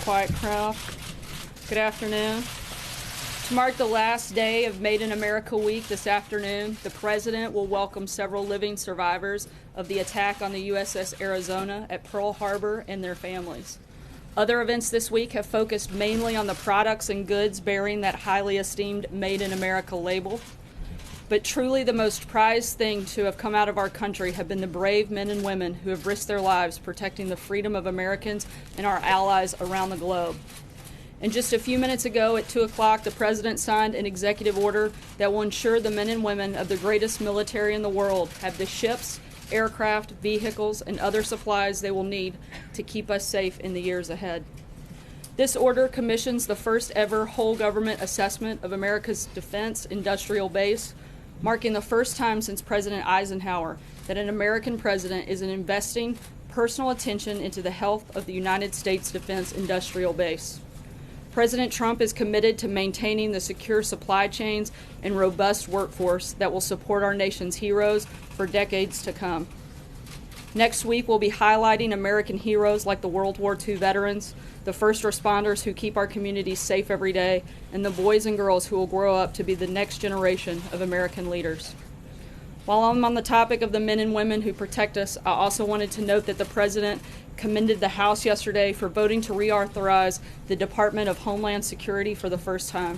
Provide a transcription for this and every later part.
quiet crowd. Good afternoon. To mark the last day of Made in America Week this afternoon, the President will welcome several living survivors of the attack on the USS Arizona at Pearl Harbor and their families. Other events this week have focused mainly on the products and goods bearing that highly esteemed Made in America label. But truly the most prized thing to have come out of our country have been the brave men and women who have risked their lives protecting the freedom of Americans and our allies around the globe. And just a few minutes ago at 2 o'clock, the President signed an executive order that will ensure the men and women of the greatest military in the world have the ships, aircraft, vehicles, and other supplies they will need to keep us safe in the years ahead. This order commissions the first ever whole government assessment of America's defense industrial base, marking the first time since President Eisenhower that an American president is investing personal attention into the health of the United States defense industrial base. President Trump is committed to maintaining the secure supply chains and robust workforce that will support our nation's heroes for decades to come. Next week, we'll be highlighting American heroes like the World War II veterans, the first responders who keep our communities safe every day, and the boys and girls who will grow up to be the next generation of American leaders. While I'm on the topic of the men and women who protect us, I also wanted to note that the President commended the House yesterday for voting to reauthorize the Department of Homeland Security for the first time.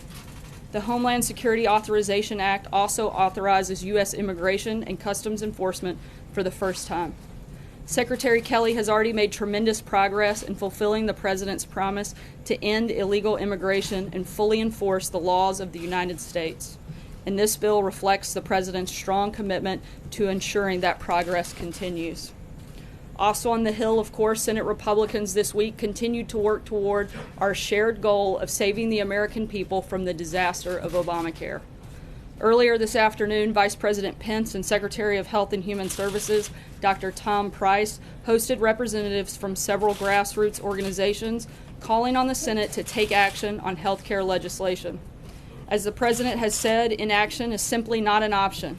The Homeland Security Authorization Act also authorizes U.S. Immigration and Customs Enforcement for the first time. Secretary Kelly has already made tremendous progress in fulfilling the President's promise to end illegal immigration and fully enforce the laws of the United States. And this bill reflects the President's strong commitment to ensuring that progress continues. Also on the Hill, of course, Senate Republicans this week continued to work toward our shared goal of saving the American people from the disaster of Obamacare. Earlier this afternoon, Vice President Pence and Secretary of Health and Human Services, Dr. Tom Price, hosted representatives from several grassroots organizations calling on the Senate to take action on health care legislation. As the President has said, inaction is simply not an option.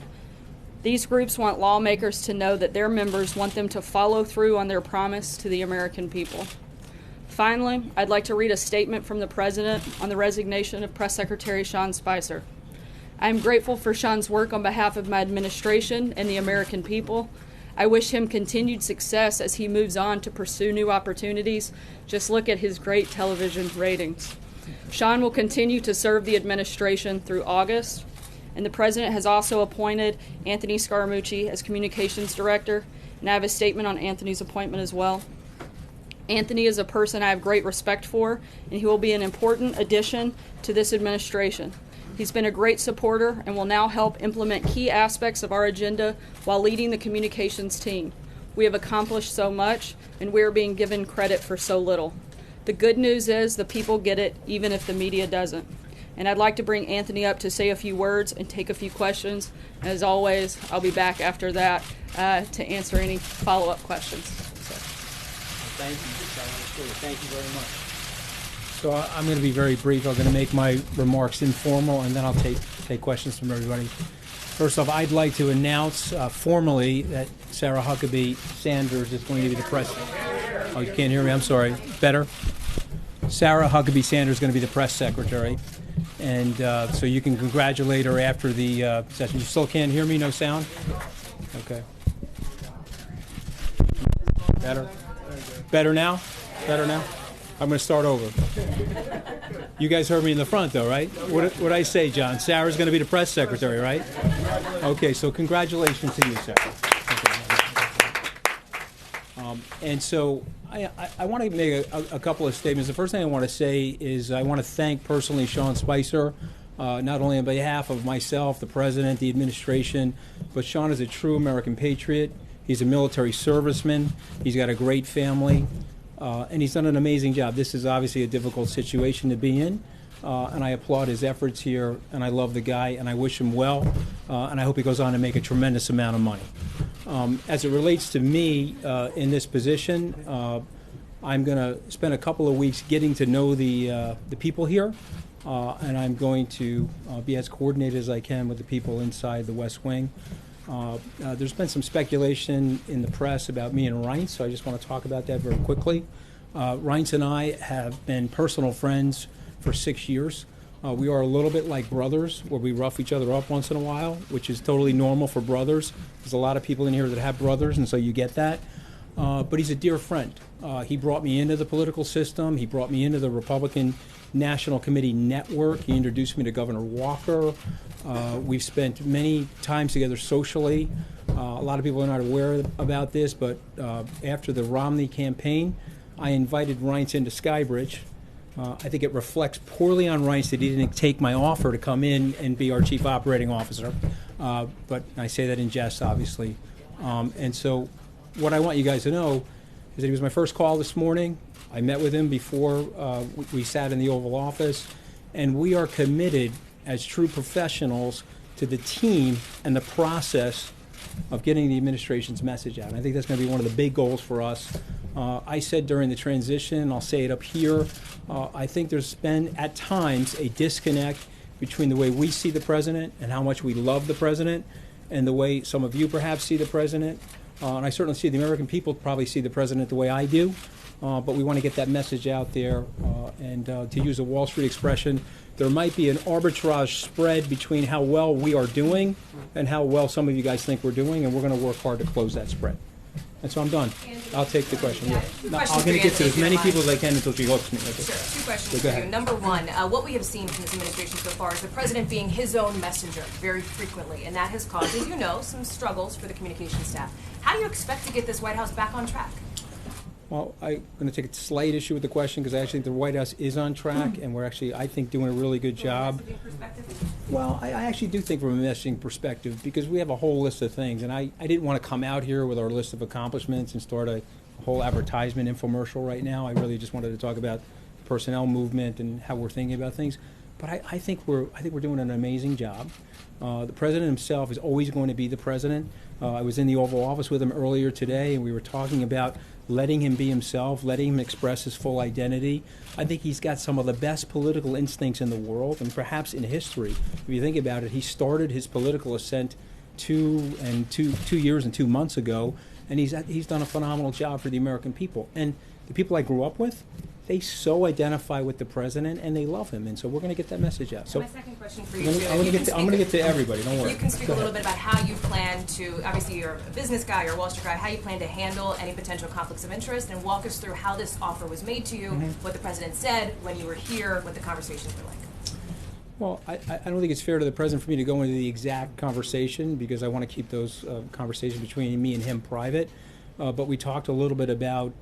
These groups want lawmakers to know that their members want them to follow through on their promise to the American people. Finally, I'd like to read a statement from the President on the resignation of Press Secretary Sean Spicer. I am grateful for Sean's work on behalf of my administration and the American people. I wish him continued success as he moves on to pursue new opportunities. Just look at his great television ratings. Sean will continue to serve the administration through August, and the President has also appointed Anthony Scaramucci as Communications Director, and I have a statement on Anthony's appointment as well. Anthony is a person I have great respect for, and he will be an important addition to this administration. He's been a great supporter and will now help implement key aspects of our agenda while leading the communications team. We have accomplished so much, and we are being given credit for so little. The good news is the people get it, even if the media doesn't. And I'd like to bring Anthony up to say a few words and take a few questions. As always, I'll be back after that to answer any follow-up questions. So. Thank you. Thank you very much. So I'm going to be very brief. I'm going to make my remarks informal, and then I'll take questions from everybody. First off, I'd like to announce formally that Sarah Huckabee Sanders is going to be the press. Oh, you can't hear me? I'm sorry. Better? Sarah Huckabee Sanders is going to be the press secretary. And so you can congratulate her after the session. You still can't hear me? No sound? Okay. Better? Better now? Better now? I'm going to start over. You guys heard me in the front, though, right? What did I say, John? Sarah's going to be the press secretary, right? Okay, so congratulations to you, Sarah. And so I want to make a couple of statements. The first thing I want to say is I want to thank personally Sean Spicer, not only on behalf of myself, the President, the administration, but Sean is a true American patriot. He's a military serviceman. He's got a great family. And he's done an amazing job. This is obviously a difficult situation to be in, and I applaud his efforts here, and I love the guy, and I wish him well, and I hope he goes on to make a tremendous amount of money. As it relates to me in this position, I'm going to spend a couple of weeks getting to know the people here, and I'm going to be as coordinated as I can with the people inside the West Wing. There's been some speculation in the press about me and Reince, so I just want to talk about that very quickly. Reince and I have been personal friends for 6 years. We are a little bit like brothers, where we rough each other up once in a while, which is totally normal for brothers. There's a lot of people in here that have brothers, and so you get that. But he's a dear friend. He brought me into the political system. He brought me into the Republican National Committee network. He introduced me to Governor Walker. We've spent many times together socially. A lot of people are not aware about this, but after the Romney campaign, I invited Reince into Skybridge. I think it reflects poorly on Reince that he didn't take my offer to come in and be our chief operating officer. But I say that in jest, obviously. And so what I want you guys to know is that he was my first call this morning. I met with him before we sat in the Oval Office, and we are committed as true professionals to the team and the process of getting the administration's message out. And I think that's going to be one of the big goals for us. I said during the transition, I'll say it up here, I think there's been at times a disconnect between the way we see the president and how much we love the president and the way some of you perhaps see the president. And I certainly see the American people probably see the president the way I do. But we want to get that message out there. And to use a Wall Street expression, there might be an arbitrage spread between how well we are doing and how well some of you guys think we're doing, and we're going to work hard to close that spread. And so I'm done. I'll take the question. Yeah. I'm going to get to as many people as I can until she hooks me. Okay. Sure. Two questions for you. Number one, what we have seen from this administration so far is the president being his own messenger very frequently, and that has caused, as you know, some struggles for the communications staff. How do you expect to get this White House back on track? Well, I'm going to take a slight issue with the question because I actually think the White House is on track, and we're actually, I think, doing a really good job. Well, I actually do think from a messaging perspective, because we have a whole list of things, and I didn't want to come out here with our list of accomplishments and start a whole advertisement infomercial right now. I really just wanted to talk about the personnel movement and how we're thinking about things. But I think we're doing an amazing job. The president himself is always going to be the president. I was in the Oval Office with him earlier today, and we were talking about letting him be himself, letting him express his full identity. I think he's got some of the best political instincts in the world, and perhaps in history. If you think about it, he started his political ascent two years and 2 months ago, and he's done a phenomenal job for the American people. And the people I grew up with, they so identify with the president, and they love him, and so we're going to get that message out. So my second question for you, I'm going to get to everybody. Don't worry. You can speak a little bit about how you plan to. Obviously, you're a business guy, you're a Wall Street guy. How you plan to handle any potential conflicts of interest, and walk us through how this offer was made to you, what the president said when you were here, what the conversations were like. Well, I don't think it's fair to the president for me to go into the exact conversation because I want to keep those conversations between me and him private. But we talked a little bit about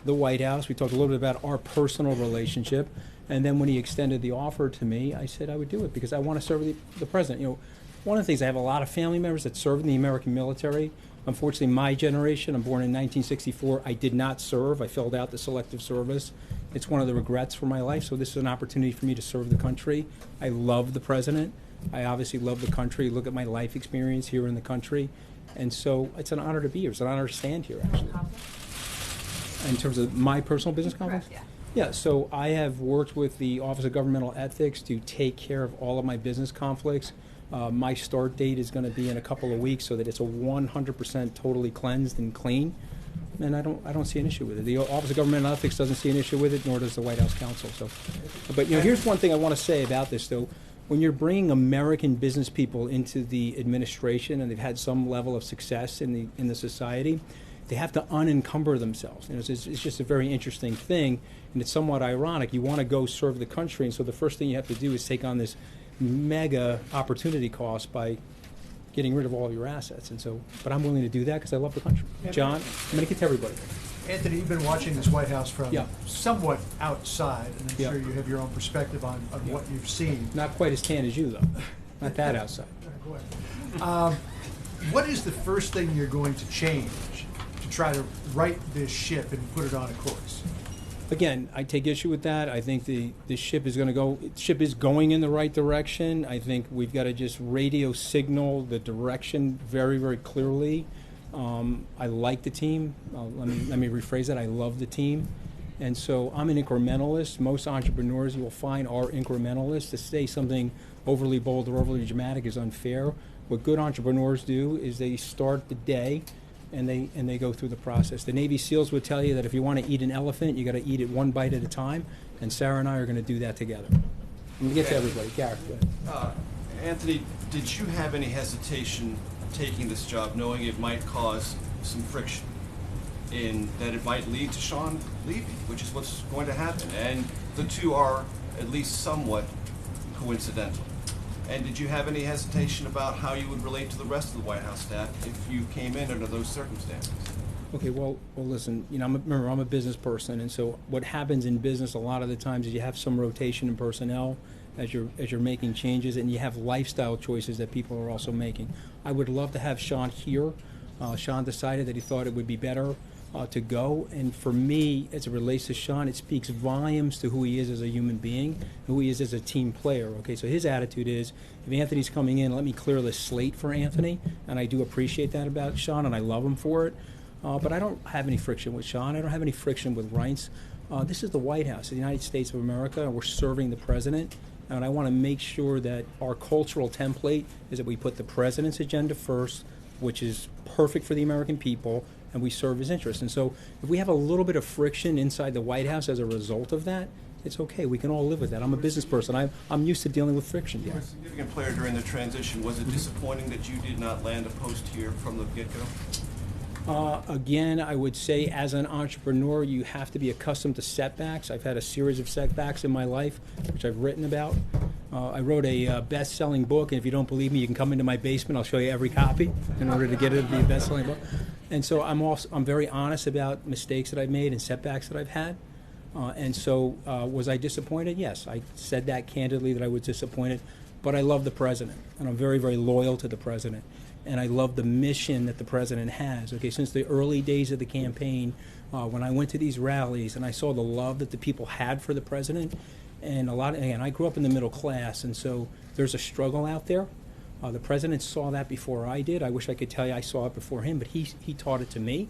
the White House. We talked a little bit about our personal relationship. And then when he extended the offer to me, I said I would do it because I want to serve the president. You know, one of the things, I have a lot of family members that serve in the American military. Unfortunately, my generation, I'm born in 1964, I did not serve. I filled out the selective service. It's one of the regrets for my life, so this is an opportunity for me to serve the country. I love the president. I obviously love the country. Look at my life experience here in the country. And so it's an honor to be here. It's an honor to stand here, actually. In terms of my personal business conflicts? Correct, yeah, so I have worked with the Office of Governmental Ethics to take care of all of my business conflicts. My start date is going to be in a couple of weeks so that it's a 100% totally cleansed and clean. And I don't see an issue with it. The Office of Governmental Ethics doesn't see an issue with it, nor does the White House counsel. So, but you know, here's one thing I want to say about this, though. When you're bringing American business people into the administration and they've had some level of success in the society, they have to unencumber themselves. You know, it's just a very interesting thing, and it's somewhat ironic. You want to go serve the country, and so the first thing you have to do is take on this mega opportunity cost by getting rid of all your assets. And so, but I'm willing to do that because I love the country. John, I'm going to get to everybody. Anthony, you've been watching this White House from somewhat outside, and I'm sure you have your own perspective on what you've seen. Not quite as tan as you, though. Not that outside. What is the first thing you're going to change to try to right this ship and put it on a course? Again, I take issue with that. I think the ship is going in the right direction. I think we've got to just radio signal the direction very, very clearly. I like the team. Let me rephrase that. I love the team. And so I'm an incrementalist. Most entrepreneurs you will find are incrementalists. To say something overly bold or overly dramatic is unfair. What good entrepreneurs do is they start the day and they go through the process. The Navy SEALs would tell you that if you want to eat an elephant, you got to eat it one bite at a time, and Sarah and I are going to do that together. I'm going to get to everybody. Gareth, go ahead. Anthony, did you have any hesitation taking this job, knowing it might cause some friction, in that it might lead to Sean leaving, which is what's going to happen, and the two are at least somewhat coincidental? And did you have any hesitation about how you would relate to the rest of the White House staff if you came in under those circumstances? Okay, well, listen, you know, remember, I'm a business person, and so what happens in business a lot of the times is you have some rotation in personnel as you're making changes, and you have lifestyle choices that people are also making. I would love to have Sean here. Sean decided that he thought it would be better to go, and for me, as it relates to Sean, it speaks volumes to who he is as a human being, who he is as a team player. Okay, so his attitude is, if Anthony's coming in, let me clear the slate for Anthony, and I do appreciate that about Sean, and I love him for it. But I don't have any friction with Sean. I don't have any friction with Reince. This is the White House, the United States of America, and we're serving the president. And I want to make sure that our cultural template is that we put the president's agenda first, which is perfect for the American people, and we serve his interests. And so if we have a little bit of friction inside the White House as a result of that, it's okay. We can all live with that. I'm a business person. I'm used to dealing with friction. You were a significant player during the transition. Was it disappointing that you did not land a post here from the get-go? Again, I would say as an entrepreneur, you have to be accustomed to setbacks. I've had a series of setbacks in my life, which I've written about. I wrote a best-selling book, and if you don't believe me, you can come into my basement. I'll show you every copy in order to get it to be a best-selling book. And so I'm very honest about mistakes that I've made and setbacks that I've had. And so was I disappointed? Yes, I said that candidly, that I was disappointed. But I love the president, and I'm very, very loyal to the president. And I love the mission that the president has. Okay, since the early days of the campaign, when I went to these rallies and I saw the love that the people had for the president, and again, I grew up in the middle class, and so there's a struggle out there. The president saw that before I did. I wish I could tell you I saw it before him, but he taught it to me.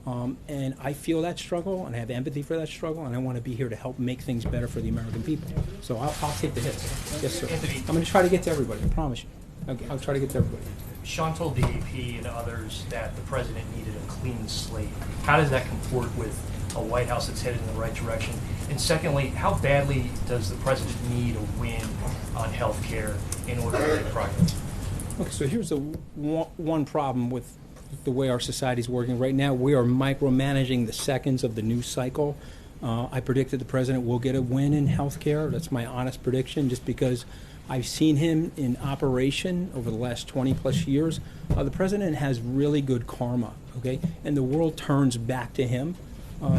And I feel that struggle, and I have empathy for that struggle, and I want to be here to help make things better for the American people. So I'll take the hits. Yes, sir. Anthony, I'm going to try to get to everybody, I promise you. Okay, I'll try to get to everybody. Sean told the AP and others that the president needed a clean slate. How does that comport with a White House that's headed in the right direction? And secondly, how badly does the president need a win on health care in order to make progress? Okay, so here's the one problem with the way our society is working right now. We are micromanaging the seconds of the news cycle. I predicted the president will get a win in health care. That's my honest prediction, just because I've seen him in operation over the last 20 plus years. The president has really good karma, okay? And the world turns back to him.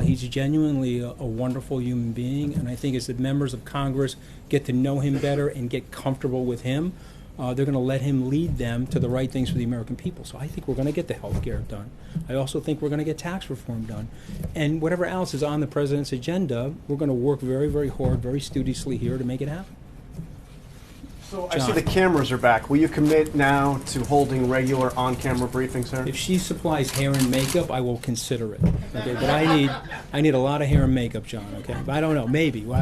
He's genuinely a wonderful human being, and I think as the members of Congress get to know him better and get comfortable with him, they're going to let him lead them to the right things for the American people. So I think we're going to get the health care done. I also think we're going to get tax reform done. And whatever else is on the president's agenda, we're going to work very, very hard, very studiously here to make it happen. So I see the cameras are back. Will you commit now to holding regular on-camera briefings, sir? If she supplies hair and makeup, I will consider it. Okay, but I need a lot of hair and makeup, John. Okay, but I don't know. Maybe. Well,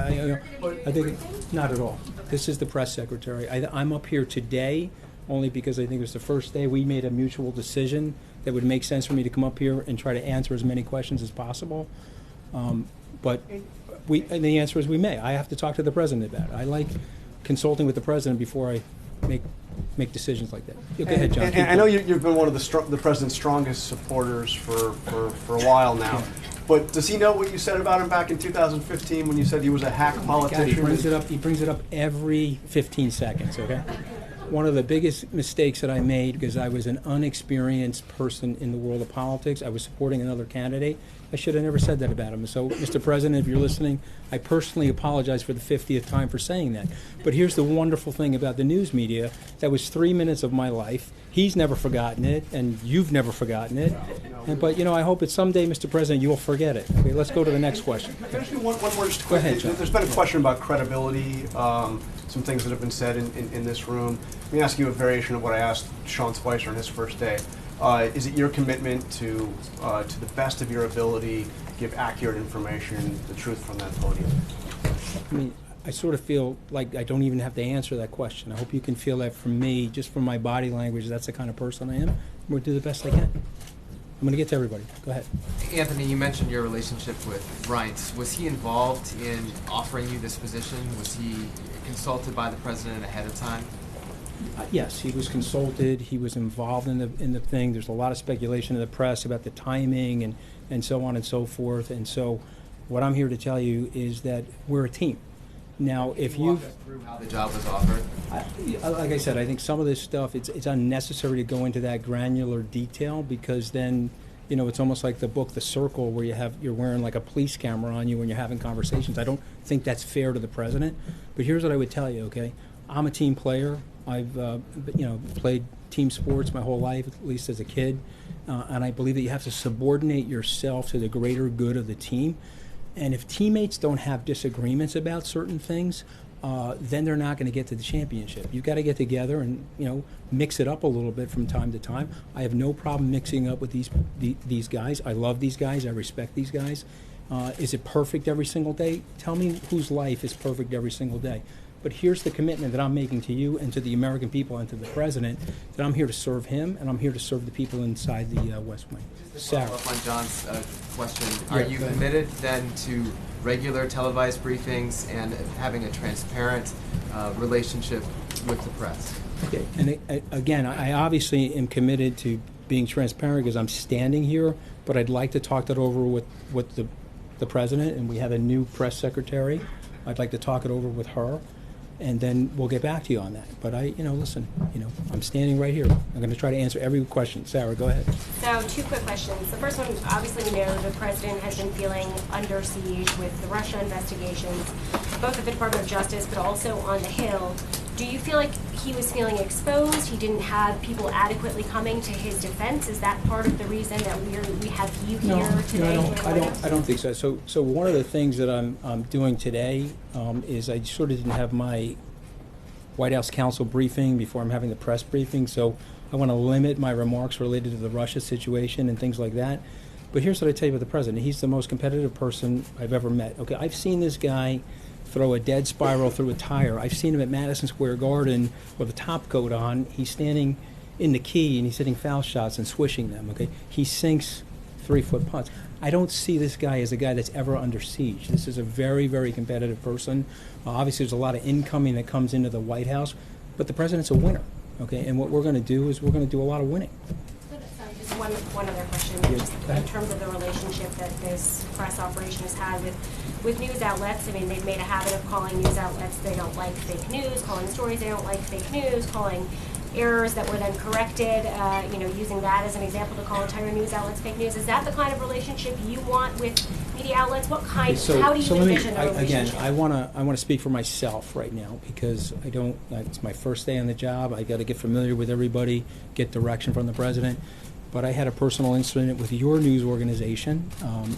I think not at all. This is the press secretary. I'm up here today only because I think it was the first day we made a mutual decision that would make sense for me to come up here and try to answer as many questions as possible. But and the answer is we may. I have to talk to the president about it. I like consulting with the president before I make decisions like that. Go ahead, John. And I know you've been one of the president's strongest supporters for a while now. Yeah. But does he know what you said about him back in 2015 when you said he was a hack politician? God, he brings it up every 15 seconds, okay? One of the biggest mistakes that I made, because I was an unexperienced person in the world of politics, I was supporting another candidate. I should have never said that about him. So, Mr. President, if you're listening, I personally apologize for the 50th time for saying that. But here's the wonderful thing about the news media. That was 3 minutes of my life. He's never forgotten it, and you've never forgotten it. But, I hope that someday, Mr. President, you will forget it. Okay, let's go to the next question. Can I ask you one more just quick? Go ahead, John. There's been a question about credibility, some things that have been said in this room. Let me ask you a variation of what I asked Sean Spicer on his first day. Is it your commitment to the best of your ability, give accurate information, the truth from that podium? I mean, I sort of feel like I don't even have to answer that question. I hope you can feel that from me, just from my body language. That's the kind of person I am. I'm going to do the best I can. I'm going to get to everybody. Go ahead. Anthony, you mentioned your relationship with Reince. Was he involved in offering you this position? Was he consulted by the president ahead of time? Yes, he was consulted. He was involved in the thing. There's a lot of speculation in the press about the timing and so on and so forth. And so what I'm here to tell you is that we're a team. Now, if you walk us through how the job was offered. Like I said, I think some of this stuff, it's unnecessary to go into that granular detail, because then, it's almost like the book The Circle, where you're wearing like a police camera on you when you're having conversations. I don't think that's fair to the president. But here's what I would tell you, okay? I'm a team player. I've played team sports my whole life, at least as a kid, and I believe that you have to subordinate yourself to the greater good of the team. And if teammates don't have disagreements about certain things, then they're not going to get to the championship. You've got to get together and mix it up a little bit from time to time. I have no problem mixing up with these guys. I love these guys. I respect these guys. Is it perfect every single day? Tell me whose life is perfect every single day. But here's the commitment that I'm making to you and to the American people and to the president, that I'm here to serve him and I'm here to serve the people inside the West Wing. Just to follow up on John's question, are you committed then to regular televised briefings and having a transparent relationship with the press? Okay, and again, I obviously am committed to being transparent because I'm standing here, but I'd like to talk that over with the president, and we have a new press secretary. I'd like to talk it over with her, and then we'll get back to you on that. But listen, I'm standing right here. I'm going to try to answer every question. Sarah, go ahead. So, two quick questions. The first one, obviously we know the president has been feeling under siege with the Russia investigations, both at the Department of Justice, but also on the Hill. Do you feel like he was feeling exposed? He didn't have people adequately coming to his defense? Is that part of the reason that we have you here today? I don't think so. So one of the things that I'm doing today is I sort of didn't have my White House counsel briefing before I'm having the press briefing. So I want to limit my remarks related to the Russia situation and things like that. But here's what I tell you about the president. He's the most competitive person I've ever met. Okay, I've seen this guy throw a dead spiral through a tire. I've seen him at Madison Square Garden with a top coat on. He's standing in the key and he's hitting foul shots and swishing them. Okay, he sinks 3-foot putts. I don't see this guy as a guy that's ever under siege. This is a very, very competitive person. Obviously, there's a lot of incoming that comes into the White House, but the president's a winner. Okay, and what we're going to do is we're going to do a lot of winning. Just one other question, just in terms of the relationship that this press operation has had with news outlets. I mean, they've made a habit of calling news outlets they don't like fake news, calling stories they don't like fake news, calling errors that were then corrected, using that as an example to call entire news outlets fake news. Is that the kind of relationship you want with media outlets? What kind? How do you envision the relationship? Again, I want to speak for myself right now, because I don't. It's my first day on the job. I got to get familiar with everybody, get direction from the president. But I had a personal incident with your news organization,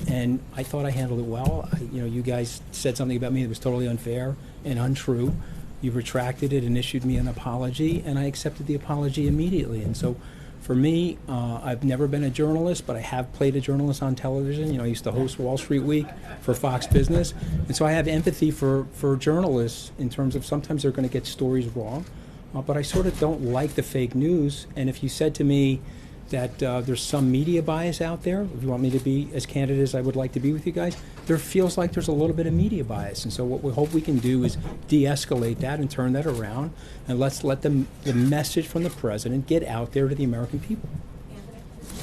and I thought I handled it well. You guys said something about me that was totally unfair and untrue. You retracted it and issued me an apology, and I accepted the apology immediately. And so for me, I've never been a journalist, but I have played a journalist on television. I used to host Wall Street Week for Fox Business. And so I have empathy for journalists in terms of sometimes they're going to get stories wrong. But I sort of don't like the fake news. And if you said to me that there's some media bias out there, if you want me to be as candid as I would like to be with you guys, there feels like there's a little bit of media bias. And so what we hope we can do is de-escalate that and turn that around, and let's let the message from the president get out there to the American people.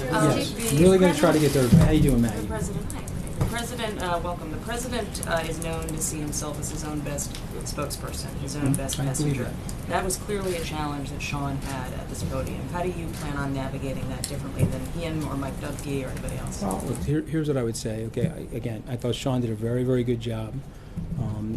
Yes, I'm really going to try to get there. How you doing, Maggie? Welcome. The president is known to see himself as his own best spokesperson, his own best messenger. That was clearly a challenge that Sean had at this podium. How do you plan on navigating that differently than him or Mike Dubke or anybody else? Well, look, here's what I would say. Okay, I thought Sean did a very, very good job.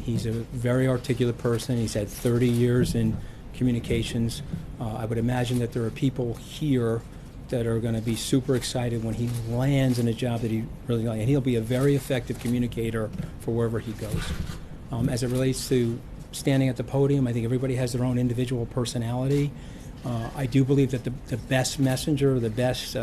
He's a very articulate person. He's had 30 years in communications. I would imagine that there are people here that are going to be super excited when he lands in a job that he really likes. And he'll be a very effective communicator for wherever he goes. As it relates to standing at the podium, I think everybody has their own individual personality. I do believe that the best messenger, the best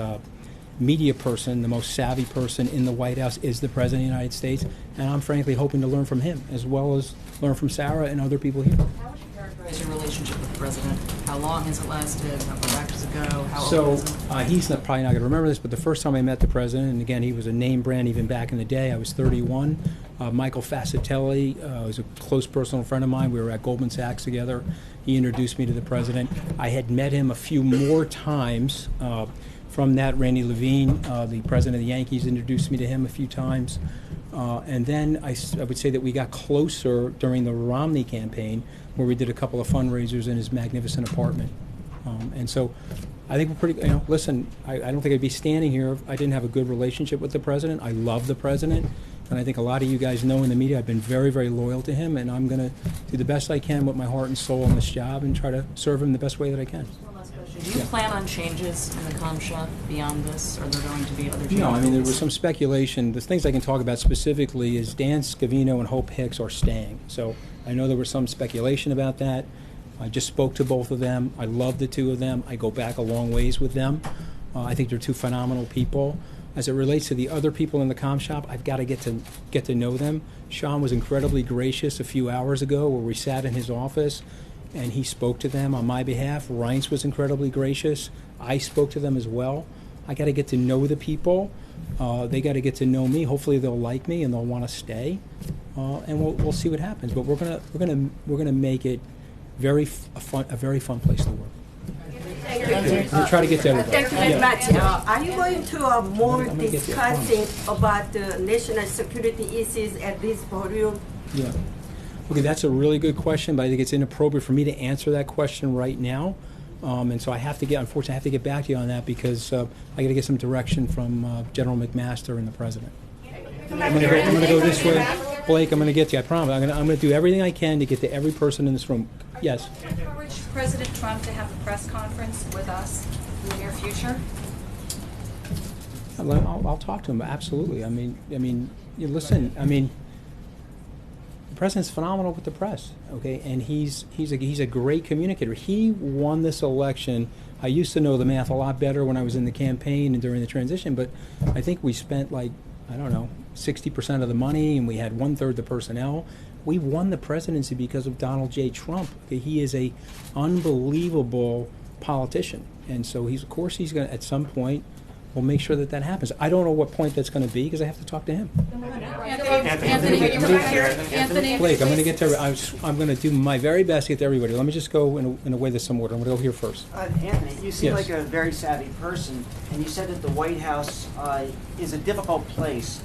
media person, the most savvy person in the White House is the President of the United States, and I'm frankly hoping to learn from him as well as learn from Sarah and other people here. How would you characterize your relationship with the president? How long has it lasted? How far back does it go? How So old is it? he's probably not going to remember this, but the first time I met the president, and again, he was a name brand even back in the day. I was 31. Michael Fascitelli was a close personal friend of mine. We were at Goldman Sachs together. He introduced me to the president. I had met him a few more times. From that, Randy Levine, the president of the Yankees, introduced me to him a few times. And then I would say that we got closer during the Romney campaign, where we did a couple of fundraisers in his magnificent apartment. And so I think we're pretty, listen, I don't think I'd be standing here if I didn't have a good relationship with the president. I love the president. And I think a lot of you guys know in the media I've been very, very loyal to him, and I'm going to do the best I can with my heart and soul on this job and try to serve him the best way that I can. One last question. Do you plan on changes in the comm shop beyond this? Are there going to be other changes? No, I mean, there was some speculation. The things I can talk about specifically is Dan Scavino and Hope Hicks are staying. So I know there was some speculation about that. I just spoke to both of them. I love the two of them. I go back a long ways with them. I think they're two phenomenal people. As it relates to the other people in the comm shop, I've got to get to know them. Sean was incredibly gracious a few hours ago where we sat in his office and he spoke to them on my behalf. Reince was incredibly gracious. I spoke to them as well. I got to get to know the people. They got to get to know me. Hopefully they'll like me and they'll want to stay. And we'll see what happens. But we're gonna make it a very fun place to work. We'll try to get to everybody. Thank you very much. Are you going to more discussing about the national security issues at this podium? Yeah. Okay, that's a really good question, but I think it's inappropriate for me to answer that question right now. And so unfortunately, I have to get back to you on that because I got to get some direction from General McMaster and the President. I'm going to go this way. Blake, I'm going to get to you. I promise. I'm going to do everything I can to get to every person in this room. Yes? Encourage President Trump to have a press conference with us in the near future? I'll talk to him. Absolutely. I mean, listen. I mean, the president's phenomenal with the press. Okay, and he's a great communicator. He won this election. I used to know the math a lot better when I was in the campaign and during the transition, but I think we spent 60% of the money, and we had 1/3 the personnel. We won the presidency because of Donald J. Trump. Okay, he is a unbelievable politician, and so he's going to at some point. We'll make sure that happens. I don't know what point that's going to be because I have to talk to him. Anthony, Blake, I'm going to get to. I'm going to do my very best to get to everybody. Let me just go in a way that's some order. I'm going to go here first. Anthony, you seem Yes. like a very savvy person, and you said that the White House is a difficult place.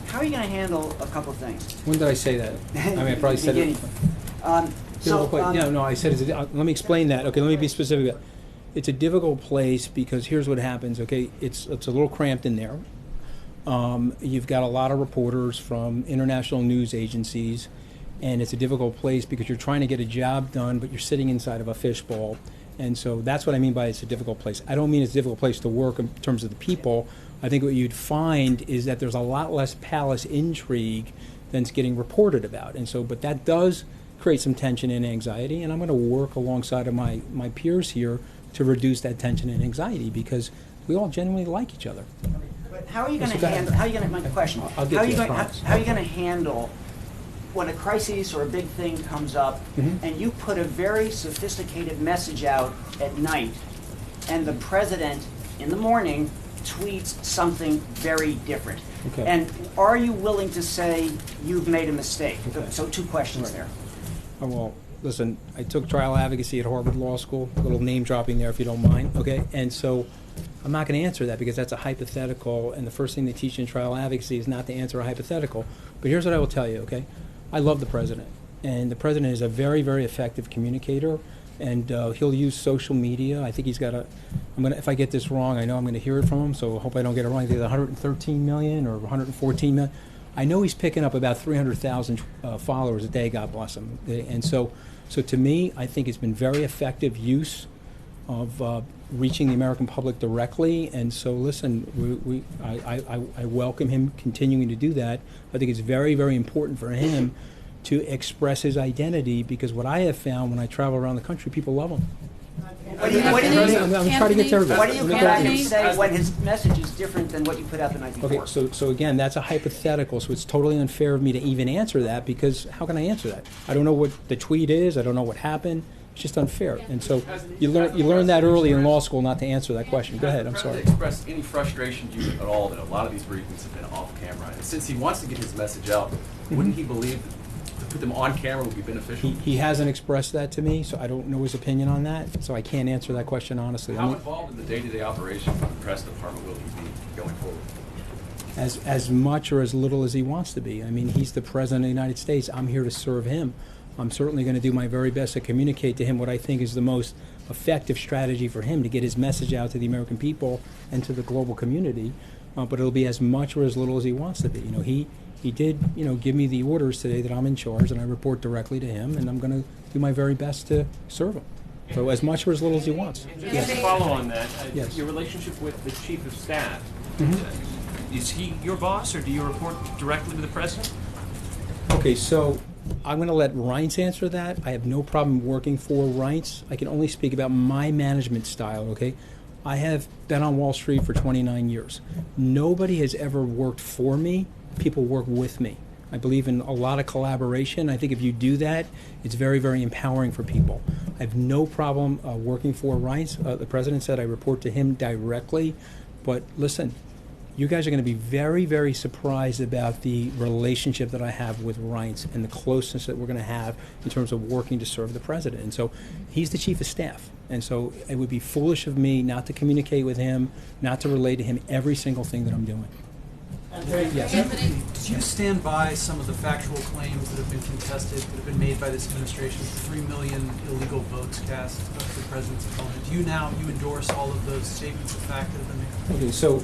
How are you going to handle a couple of things? When did I say that? I mean, I probably said it. I said it. Let me explain that. Okay, let me be specific. It's a difficult place because here's what happens. Okay, it's a little cramped in there. You've got a lot of reporters from international news agencies, and it's a difficult place because you're trying to get a job done, but you're sitting inside of a fishbowl. And so that's what I mean by it's a difficult place. I don't mean it's a difficult place to work in terms of the people. I think what you'd find is that there's a lot less palace intrigue than's getting reported about. And so, but that does create some tension and anxiety, and I'm going to work alongside of my peers here to reduce that tension and anxiety because we all genuinely like each other. But how are you going to handle? How are you going to? My question. I'll get to you, I promise. How are you going to handle when a crisis or a big thing comes up, and you put a very sophisticated message out at night, and the president in the morning tweets something very different? Okay. And are you willing to say you've made a mistake? Okay. So two questions there. Oh, well, listen, I took trial advocacy at Harvard Law School, a little name dropping there if you don't mind, okay? And so I'm not going to answer that because that's a hypothetical, and the first thing they teach in trial advocacy is not to answer a hypothetical. But here's what I will tell you, okay? I love the president, and the president is a very, very effective communicator, and he'll use social media. I think he's got if I get this wrong, I know I'm going to hear it from him, so I hope I don't get it wrong. I think it's 113 million or 114 million. I know he's picking up about 300,000 followers a day, God bless him. And so to me, I think it's been very effective use of reaching the American public directly. And so, listen, I welcome him continuing to do that. I think it's very, very important for him to express his identity because what I have found when I travel around the country, people love him. What do you I'm trying to get to everybody. What do you come back and say when his message is different than what you put out the night before? Okay, so again, that's a hypothetical, so it's totally unfair of me to even answer that, because how can I answer that? I don't know what the tweet is, I don't know what happened, it's just unfair. And so you learn that early in law school not to answer that question. Go ahead, I'm sorry. Has the President expressed any frustration to you at all that a lot of these briefings have been off camera? And since he wants to get his message out, wouldn't he believe that to put them on camera would be beneficial? He hasn't expressed that to me, so I don't know his opinion on that, so I can't answer that question honestly. How involved in the day-to-day operation of the press department will he be going forward? As much or as little as he wants to be. I mean, he's the President of the United States. I'm here to serve him. I'm certainly going to do my very best to communicate to him what I think is the most effective strategy for him to get his message out to the American people and to the global community, but it'll be as much or as little as he wants to be. You know, he did, give me the orders today that I'm in charge, and I report directly to him, and I'm going to do my very best to serve him. So as much or as little as he wants. Just to follow on that, Yes. your relationship with the Chief of Staff, Mm-hmm. is he your boss, or do you report directly to the President? Okay, so I'm going to let Reince answer that. I have no problem working for Reince. I can only speak about my management style, okay? I have been on Wall Street for 29 years. Nobody has ever worked for me. People work with me. I believe in a lot of collaboration. I think if you do that, it's very, very empowering for people. I have no problem working for Reince. The President said I report to him directly. But listen, you guys are going to be very, very surprised about the relationship that I have with Reince and the closeness that we're going to have in terms of working to serve the President. And so he's the Chief of Staff. And so it would be foolish of me not to communicate with him, not to relay to him every single thing that I'm doing. Yes. Do you stand by some of the factual claims that have been contested, that have been made by this administration? 3 million illegal votes cast of the president's opponent. Do you endorse all of those statements of fact that have been made? Okay, so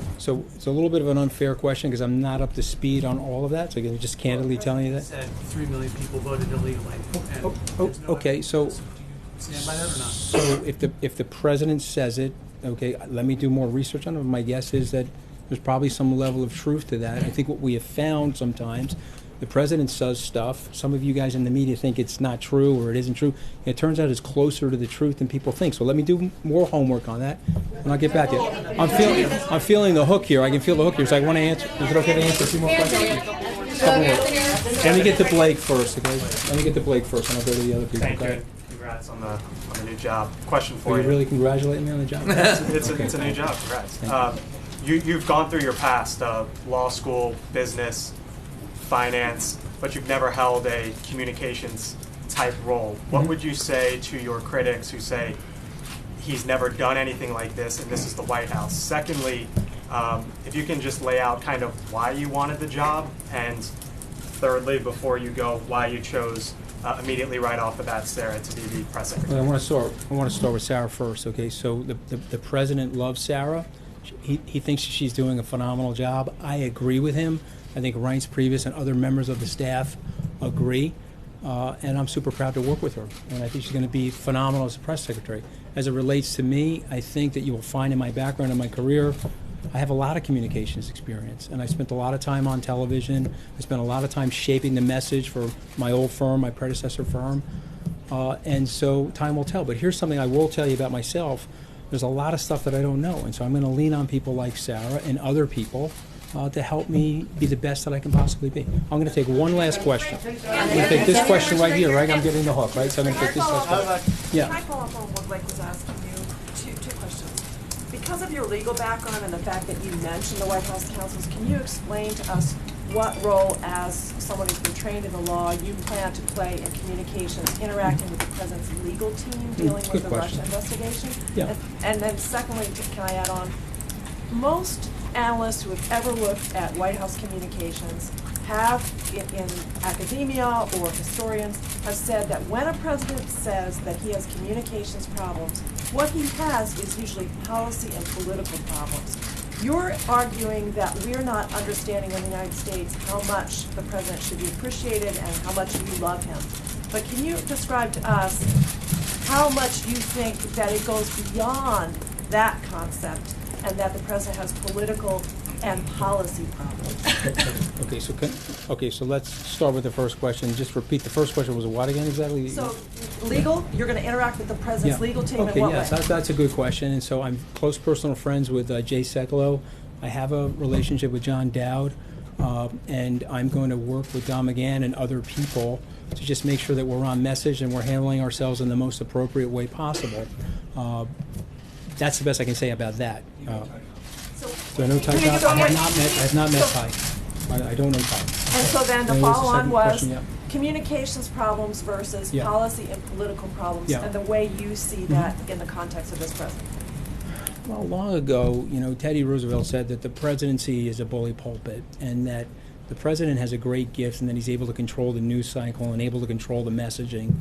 it's a little bit of an unfair question because I'm not up to speed on all of that. So I'm just candidly telling you that. Said 3 million people voted illegally. Okay, so do you stand by that or not? So if the president says it, okay, let me do more research on it. My guess is that there's probably some level of truth to that. I think what we have found sometimes, the president says stuff. Some of you guys in the media think it's not true or it isn't true. It turns out it's closer to the truth than people think. So let me do more homework on that, and I'll get back to you. I'm feeling the hook here. I can feel the hook here. So I want to answer. Is it okay to answer a few more questions? Let me get to Blake first, okay? Let me get to Blake first, and I'll go to the other people. Thank okay? you. Congrats on the new job. Question for Are you. you really congratulating me on the job? It's a new job. Congrats. You've gone through your past, law school, business, finance, but you've never held a communications type role. What would you say to your critics who say he's never done anything like this and this is the White House? Secondly, if you can just lay out kind of why you wanted the job, and thirdly, before you go, why you chose immediately right off the bat Sarah to be the press secretary. Well, I want to start with Sarah first. Okay, so the president loves Sarah. He thinks she's doing a phenomenal job. I agree with him. I think Reince Priebus and other members of the staff agree, and I'm super proud to work with her. And I think she's going to be phenomenal as a press secretary. As it relates to me, I think that you will find in my background and my career, I have a lot of communications experience, and I spent a lot of time on television. I spent a lot of time shaping the message for my old firm, my predecessor firm, and so time will tell. But here's something I will tell you about myself. There's a lot of stuff that I don't know, and so I'm going to lean on people like Sarah and other people to help me be the best that I can possibly be. I'm going to take one last question. I'm going to take this question right here, right? I'm getting the hook, right? So I'm going to take this last question. Yeah. Can I follow up on what Blake was asking you? Two questions. Because of your legal background and the fact that you mentioned the White House counsels, can you explain to us what role, as someone who's been trained in the law, you plan to play in communications, interacting with the president's legal team, dealing with the Russia investigation? Yeah. And then secondly, can I add on, most analysts who have ever looked at White House communications have, in academia or historians, have said that when a president says that he has communications problems, what he has is usually policy and political problems. You're arguing that we're not understanding in the United States how much the president should be appreciated and how much you love him. But can you describe to us how much you think that it goes beyond that concept and that the president has political and policy problems. Okay, so let's start with the first question. Just repeat, the first question was what again exactly? So, legal, you're going to interact with the president's legal team okay, in what yes, way? that's a good question. And so I'm close personal friends with Jay Sekulow. I have a relationship with John Dowd, and I'm going to work with Don McGahn and other people to just make sure that we're on message and we're handling ourselves in the most appropriate way possible. That's the best I can say about that. Do I know Ty? I have not met Ty. I don't know Ty. And so then the What was the follow-on second was question? Yeah. communications problems versus Yeah. policy and political problems, Yeah. and the way you see that in the context of this president. Well, long ago, Teddy Roosevelt said that the presidency is a bully pulpit, and that the president has a great gift, and that he's able to control the news cycle and able to control the messaging.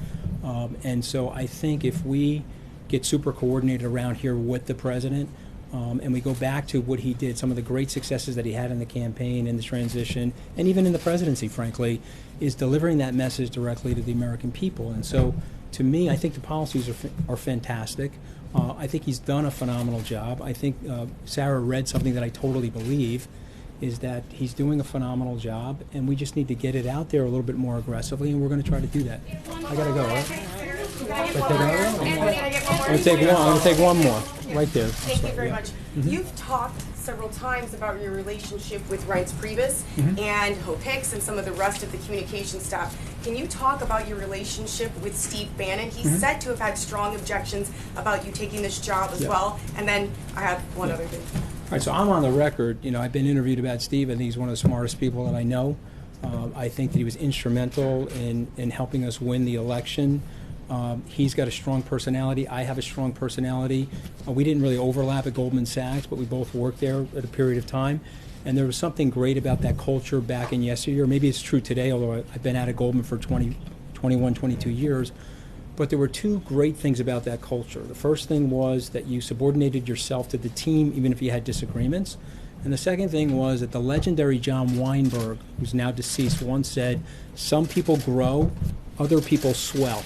And so I think if we get super coordinated around here with the president, and we go back to what he did, some of the great successes that he had in the campaign, in the transition, and even in the presidency, frankly, is delivering that message directly to the American people. And so, to me, I think the policies are fantastic. I think he's done a phenomenal job. I think Sarah read something that I totally believe, is that he's doing a phenomenal job, and we just need to get it out there a little bit more aggressively, and we're going to try to do that. I got to go, right? I'm going to take one more. Right there. Thank you very much. Mm-hmm. You've talked several times about your relationship with Reince Priebus and Hope Hicks and some of the rest of the communication staff. Can you talk about your relationship with Steve Bannon? He's said to have had strong objections about you taking this job as well. And then I have one other thing. All right, so I'm on the record. I've been interviewed about Steve. I think he's one of the smartest people that I know. I think that he was instrumental in helping us win the election. He's got a strong personality. I have a strong personality. We didn't really overlap at Goldman Sachs, but we both worked there at a period of time. And there was something great about that culture back in yesteryear. Maybe it's true today, although I've been out at Goldman for 21, 22 years. But there were two great things about that culture. The first thing was that you subordinated yourself to the team, even if you had disagreements. And the second thing was that the legendary John Weinberg, who's now deceased, once said, "Some people grow, other people swell."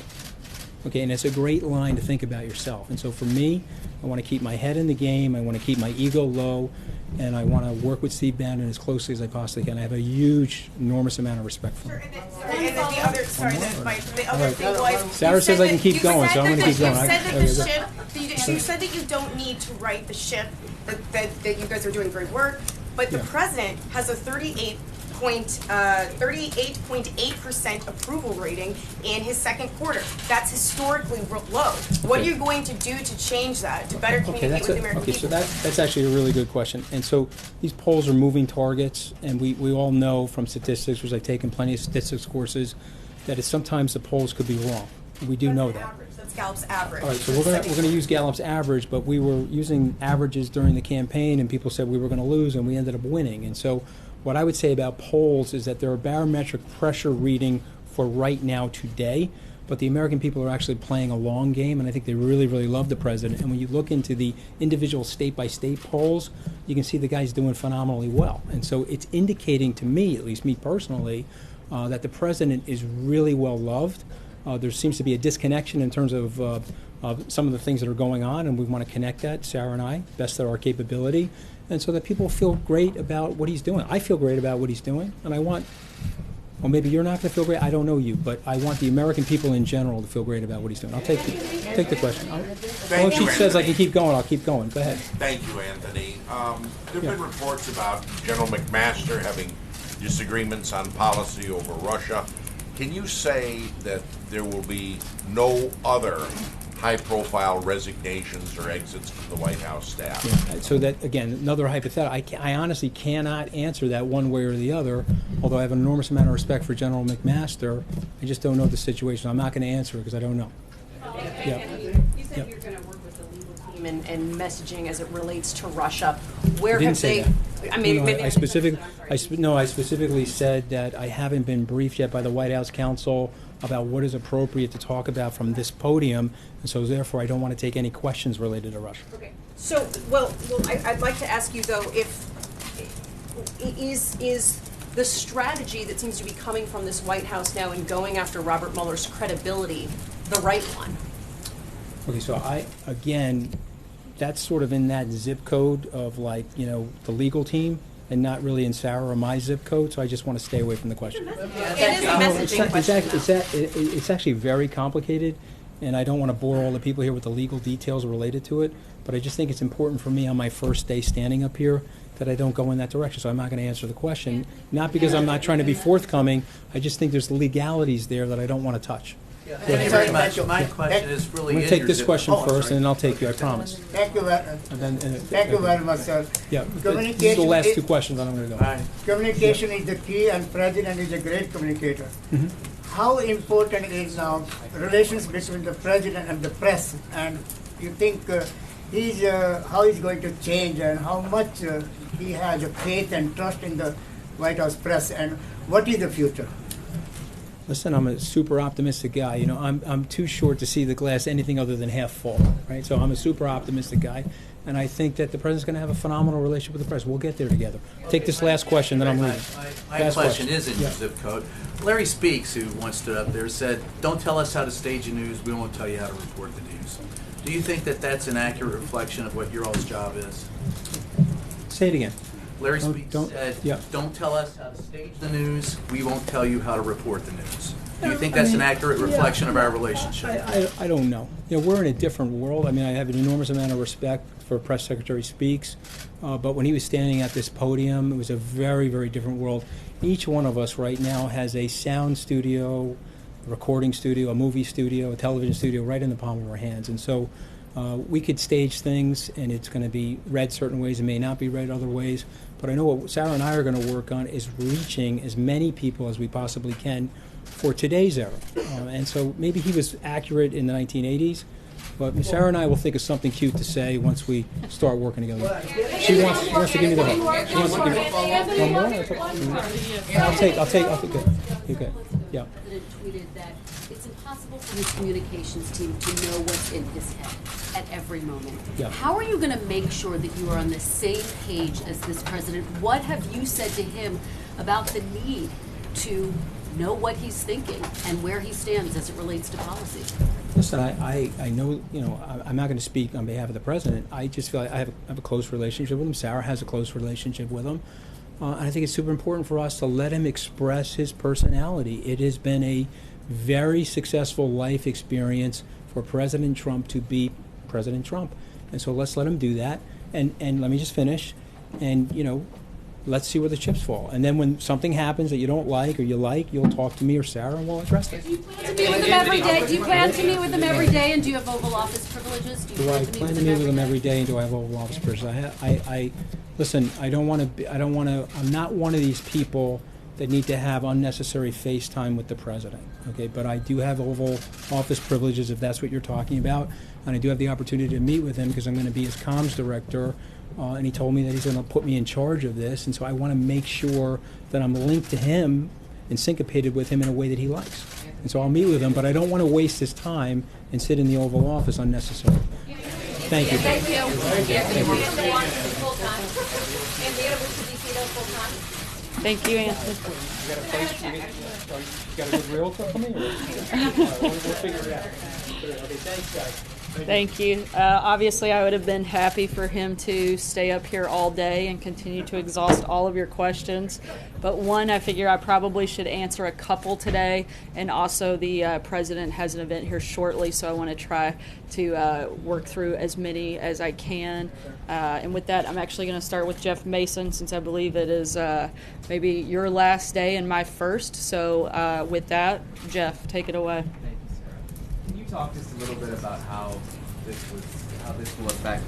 Okay, and it's a great line to think about yourself. And so for me, I want to keep my head in the game, I want to keep my ego low, and I want to work with Steve Bannon as closely as I possibly can. I have a huge, enormous amount of respect for him. And then the other, the other thing was, Sarah says I can keep going, so I'm going to keep going. You said that you don't need to write the ship, that you guys are doing great work, but the president has a 38.8% approval rating in his second quarter. That's historically low. What are you going to do to change that, to better communicate with the American people? So that's actually a really good question. And so these polls are moving targets, and we all know from statistics, which I've taken plenty of statistics courses, that sometimes the polls could be wrong. We do know that. That's Gallup's average. All right, so we're going to use Gallup's average, but we were using averages during the campaign, and people said we were going to lose, and we ended up winning. And so what I would say about polls is that they're a barometric pressure reading for right now today, but the American people are actually playing a long game, and I think they really, really love the president. And when you look into the individual state-by-state polls, you can see the guy's doing phenomenally well. And so it's indicating to me, at least me personally, that the president is really well loved. There seems to be a disconnection in terms of some of the things that are going on, and we want to connect that, Sarah and I, best of our capability, and so that people feel great about what he's doing. I feel great about what he's doing, and I want, well, maybe you're not going to feel great, I don't know you, but I want the American people in general to feel great about what he's doing. I'll take the question. Well, if she says I can keep going, I'll keep going. Go ahead. Thank you, Anthony. There have been reports about General McMaster having disagreements on policy over Russia. Can you say that there will be no other high-profile resignations or exits from the White House staff? Yeah. So that, again, another hypothetical. I honestly cannot answer that one way or the other, although I have an enormous amount of respect for General McMaster. I just don't know the situation. I'm not going to answer it because I don't know. Yeah. You said you're going to work with the legal team and messaging as it relates to Russia. Where have they? I mean, I specifically said that I haven't been briefed yet by the White House counsel about what is appropriate to talk about from this podium, and so therefore I don't want to take any questions related to Russia. Okay. So, well, I'd like to ask you though, if is the strategy that seems to be coming from this White House now in going after Robert Mueller's credibility the right one? Okay, so again, that's sort of in that zip code of, like, the legal team. and not really in Sarah or my zip code, so I just want to stay away from the question. It is a messaging question. It's actually very complicated, and I don't want to bore all the people here with the legal details related to it, but I just think it's important for me on my first day standing up here that I don't go in that direction, so I'm not going to answer the question. Not because I'm not trying to be forthcoming, I just think there's legalities there that I don't want to touch. Thank you very much. My question is really I'm going to take this question first, and then I'll take you, I promise. Thank you very much, sir. Yeah, these are the last two questions, and I'm going to go. Communication is the key, and President is a great communicator. How important is now relations between the President and the press? And you think how he's going to change, and how much he has faith and trust in the White House press, and what is the future? Listen, I'm a super optimistic guy. You know, I'm too short to see the glass anything other than half full, right? So I'm a super optimistic guy, and I think that the president's going to have a phenomenal relationship with the press. We'll get there together. Take this last question, then I'm leaving. My question is in your zip code. Larry Speaks, who once stood up there, said, "Don't tell us how to stage the news. We won't tell you how to report the news." Do you think that that's an accurate reflection of what your all's job is? Say it again. Larry Speaks said, "Don't tell us how to stage the news. We won't tell you how to report the news." Do you think that's an accurate reflection of our relationship? I don't know. You know, we're in a different world. I mean, I have an enormous amount of respect for Press Secretary Speaks, but when he was standing at this podium, it was a very, very different world. Each one of us right now has a sound studio, a recording studio, a movie studio, a television studio right in the palm of our hands. And so we could stage things, and it's going to be read certain ways. It may not be read other ways. But I know what Sarah and I are going to work on is reaching as many people as we possibly can for today's era. And so maybe he was accurate in the 1980s, but Sarah and I will think of something cute to say once we start working together. She wants to give me the hook. She wants to give me one more? I'll take it. Okay. Yeah. Tweeted that it's impossible for his communications team to know what's in his head at every moment. Yeah. How are you going to make sure that you are on the same page as this president? What have you said to him about the need to know what he's thinking and where he stands as it relates to policy? Listen, I know, you know, I'm not going to speak on behalf of the president. I just feel like I have a close relationship with him. Sarah has a close relationship with him. And I think it's super important for us to let him express his personality. It has been a very successful life experience for President Trump to be President Trump. And so let's let him do that. And let me just finish. And, you know, let's see where the chips fall. And then when something happens that you don't like or you like, you'll talk to me or Sarah and we'll address it. Do you plan to meet with him every day? Do you plan to meet with him every day? And do you have Oval Office privileges? Do I plan to meet with him every day, and do I have Oval Office privileges? Listen, I'm not one of these people that need to have unnecessary FaceTime with the president, okay? But I do have Oval Office privileges, if that's what you're talking about, and I do have the opportunity to meet with him because I'm going to be his comms director, and he told me that he's going to put me in charge of this, and so I want to make sure that I'm linked to him and syncopated with him in a way that he likes. And so I'll meet with him, but I don't want to waste his time and sit in the Oval Office unnecessarily. Thank you. Thank you. Thank you, Anthony. You got a place? You got a good realtor for me? We'll figure it out. Okay, thanks, guys. Thank you. Obviously, I would have been happy for him to stay up here all day and continue to exhaust all of your questions. But one, I figure I probably should answer a couple today. And also, the president has an event here shortly, so I want to try to work through as many as I can. And with that, I'm actually going to start with Jeff Mason, since I believe it is maybe your last day and my first. So with that, Jeff, take it away. Can you talk just a little bit about how this will affect,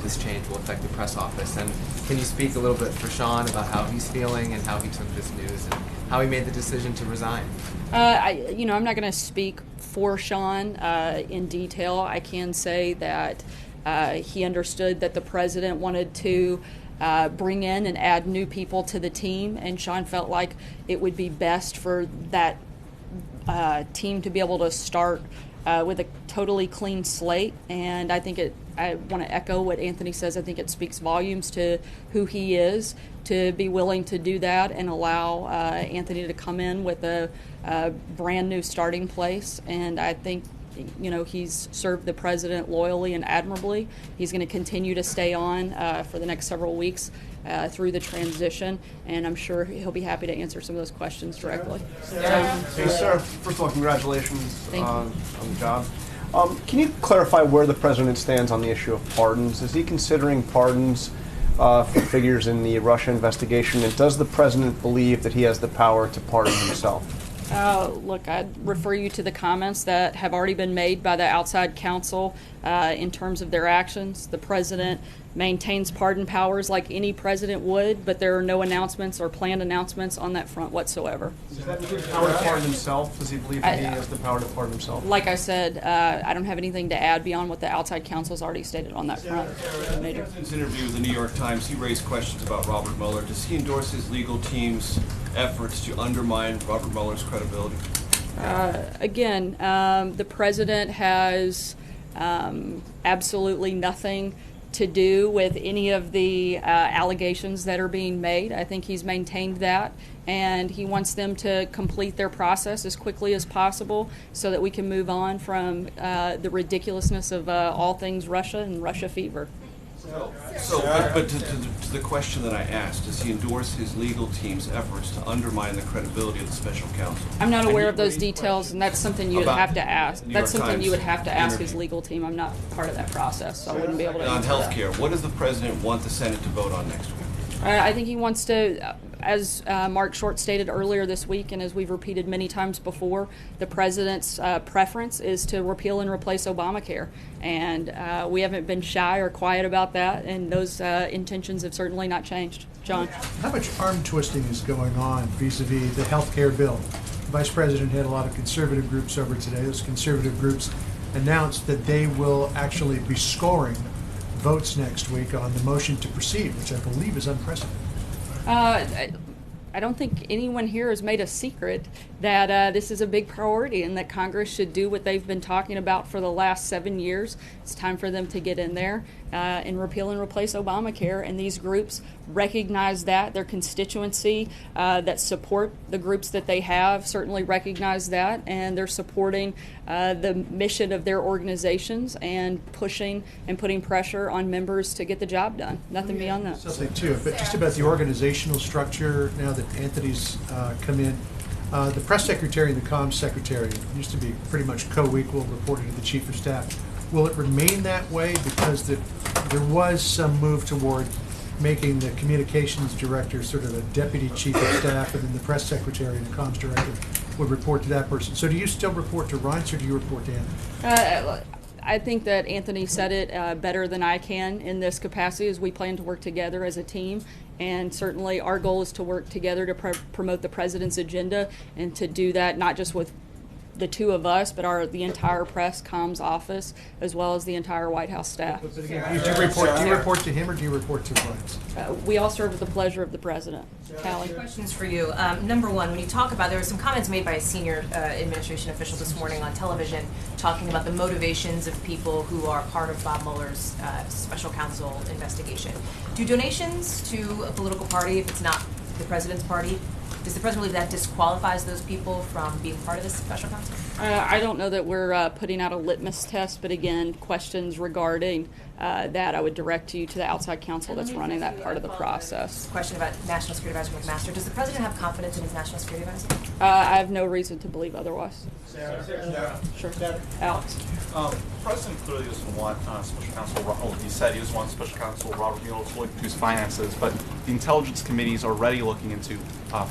this change will affect the press office? And can you speak a little bit for Sean about how he's feeling and how he took this news and how he made the decision to resign? I'm not going to speak for Sean in detail. I can say that he understood that the president wanted to bring in and add new people to the team, and Sean felt like it would be best for that team to be able to start with a totally clean slate. And I think I want to echo what Anthony says. I think it speaks volumes to who he is to be willing to do that and allow Anthony to come in with a brand new starting place. And I think you know, he's served the president loyally and admirably. He's going to continue to stay on for the next several weeks through the transition, and I'm sure he'll be happy to answer some of those questions directly. Hey, sir. First of all, congratulations Thank you. on the job. Can you clarify where the president stands on the issue of pardons? Is he considering pardons for figures in the Russia investigation? And does the president believe that he has the power to pardon himself? Look, I'd refer you to the comments that have already been made by the outside counsel in terms of their actions. The president maintains pardon powers like any president would, but there are no announcements or planned announcements on that front whatsoever. Does that include power to pardon himself? Does he believe that he has the power to pardon himself? Like I said, I don't have anything to add beyond what the outside counsel has already stated on that front. In his interview with the New York Times, he raised questions about Robert Mueller. Does he endorse his legal team's efforts to undermine Robert Mueller's credibility? Again, the president has absolutely nothing to do with any of the allegations that are being made. I think he's maintained that, and he wants them to complete their process as quickly as possible so that we can move on from the ridiculousness of all things Russia and Russia fever. But to the question that I asked, does he endorse his legal team's efforts to undermine the credibility of the special counsel? I'm not aware of those details, and that's something you would have to ask. That's something you would have to ask his interview. legal team. I'm not part of that process, so I wouldn't be able to On answer that. healthcare, what does the president want the Senate to vote on next week? I think he wants to, as Mark Short stated earlier this week, and as we've repeated many times before, the president's preference is to repeal and replace Obamacare. And we haven't been shy or quiet about that, and those intentions have certainly not changed. John? How much arm twisting is going on vis-a-vis the health care bill? The Vice President had a lot of conservative groups over today. Those conservative groups announced that they will actually be scoring votes next week on the motion to proceed, which I believe is unprecedented. I don't think anyone here has made a secret that this is a big priority and that Congress should do what they've been talking about for the last 7 years. It's time for them to get in there and repeal and replace Obamacare. And these groups recognize that. Their constituency that support the groups that they have certainly recognize that. And they're supporting the mission of their organizations and pushing and putting pressure on members to get the job done. Nothing beyond that. Something too, but just about the organizational structure now that Anthony's come in. The press secretary and the comms secretary used to be pretty much co-equal, reporting to the chief of staff. Will it remain that way because there was some move toward making the communications director sort of a deputy chief of staff, and then the press secretary and the comms director would report to that person? So do you still report to Reince, or do you report to Anthony? I think that Anthony said it better than I can in this capacity, as we plan to work together as a team. And certainly our goal is to work together to promote the president's agenda, and to do that not just with the two of us, but the entire press comms office, as well as the entire White House staff. Do you report to him, or do you report to Reince? We all serve at the pleasure of the president. Callie? Questions for you. Number one, when you talk about, there were some comments made by a senior administration official this morning on television talking about the motivations of people who are part of Bob Mueller's special counsel investigation. Do donations to a political party, if it's not the president's party, does the president believe that disqualifies those people from being part of this special counsel? I don't know that we're putting out a litmus test, but again, questions regarding that I would direct you to the outside counsel that's running that part of the process. Question about National Security Advisor McMaster. Does the president have confidence in his National Security Advisor? I have no reason to believe otherwise. Sure. Alex. The president clearly doesn't want special counsel, he said he doesn't want special counsel Robert Mueller to look into his finances, but the intelligence committee is already looking into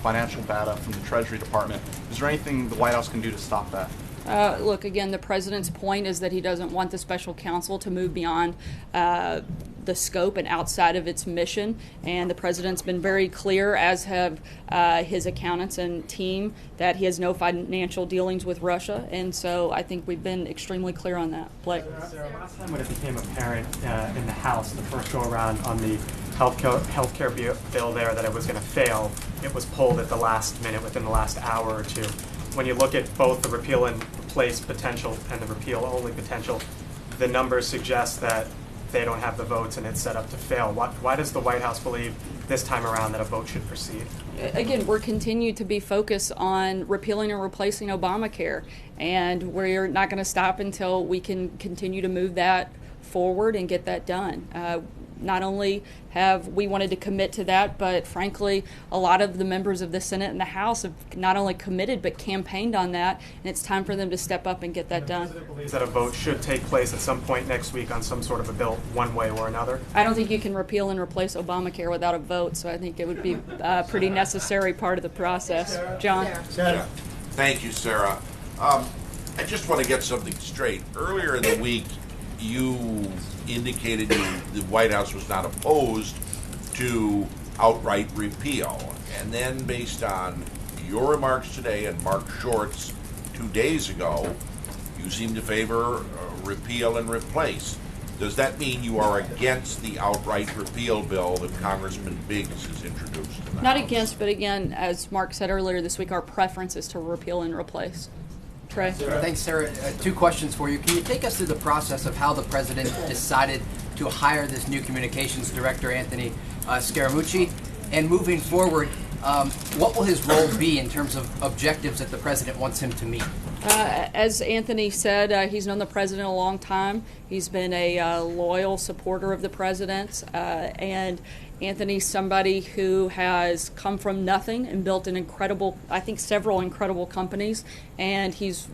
financial data from the Treasury Department. Is there anything the White House can do to stop that? Look, again, the president's point is that he doesn't want the special counsel to move beyond the scope and outside of its mission, and the president's been very clear, as have his accountants and team, that he has no financial dealings with Russia, and so I think we've been extremely clear on that. Blake? Sarah, last time when it became apparent in the House, the first go-around on the healthcare bill there, that it was going to fail, it was pulled at the last minute, within the last hour or two. When you look at both the repeal and replace potential and the repeal only potential, the numbers suggest that they don't have the votes and it's set up to fail? Why does the White House believe this time around that a vote should proceed? Again, we're continued to be focused on repealing and replacing Obamacare, and we're not going to stop until we can continue to move that forward and get that done. Not only have we wanted to commit to that, but frankly, a lot of the members of the Senate and the House have not only committed but campaigned on that, and it's time for them to step up and get that done. The President believes that a vote should take place at some point next week on some sort of a bill, one way or another. I don't think you can repeal and replace Obamacare without a vote, so I think it would be a pretty necessary part of the process. John? Sarah. Thank you, Sarah. I just want to get something straight. Earlier in the week, you indicated the White House was not opposed to outright repeal. And then based on your remarks today and Mark Short's 2 days ago, you seem to favor repeal and replace. Does that mean you are against the outright repeal bill that Congressman Biggs has introduced? Not against, but again, as Mark said earlier this week, our preference is to repeal and replace. Trey? Thanks, Sarah. 2 questions for you. Can you take us through the process of how the president decided to hire this new communications director, Anthony Scaramucci? And moving forward, what will his role be in terms of objectives that the president wants him to meet? As Anthony said, he's known the president a long time. He's been a loyal supporter of the president, and Anthony's somebody who has come from nothing and built an incredible, I think several incredible companies, and he's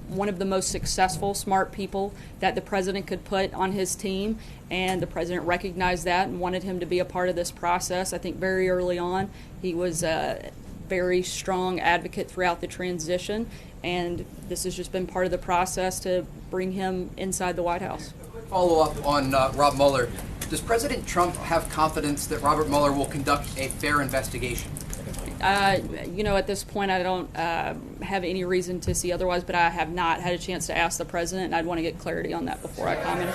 one of the most successful, smart people that the president could put on his team, and the president recognized that and wanted him to be a part of this process. I think very early on he was a very strong advocate throughout the transition, and this has just been part of the process to bring him inside the White House. Follow up on Rob Mueller. Does President Trump have confidence that Robert Mueller will conduct a fair investigation? At this point, I don't have any reason to see otherwise, but I have not had a chance to ask the president, and I'd want to get clarity on that before I comment.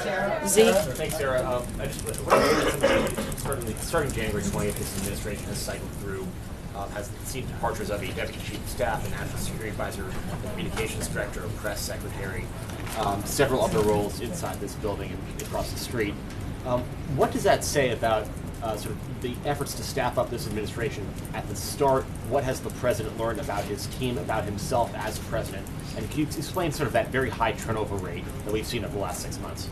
Zeke? Thanks, Sarah. Starting January 20th, this administration has cycled through, has seen departures of a deputy chief of staff, a national security advisor, a communications director, a press secretary, several other roles inside this building and across the street. What does that say about sort of the efforts to staff up this administration at the start? What has the president learned about his team, about himself as president? And can you explain sort of that very high turnover rate that we've seen over the last 6 months?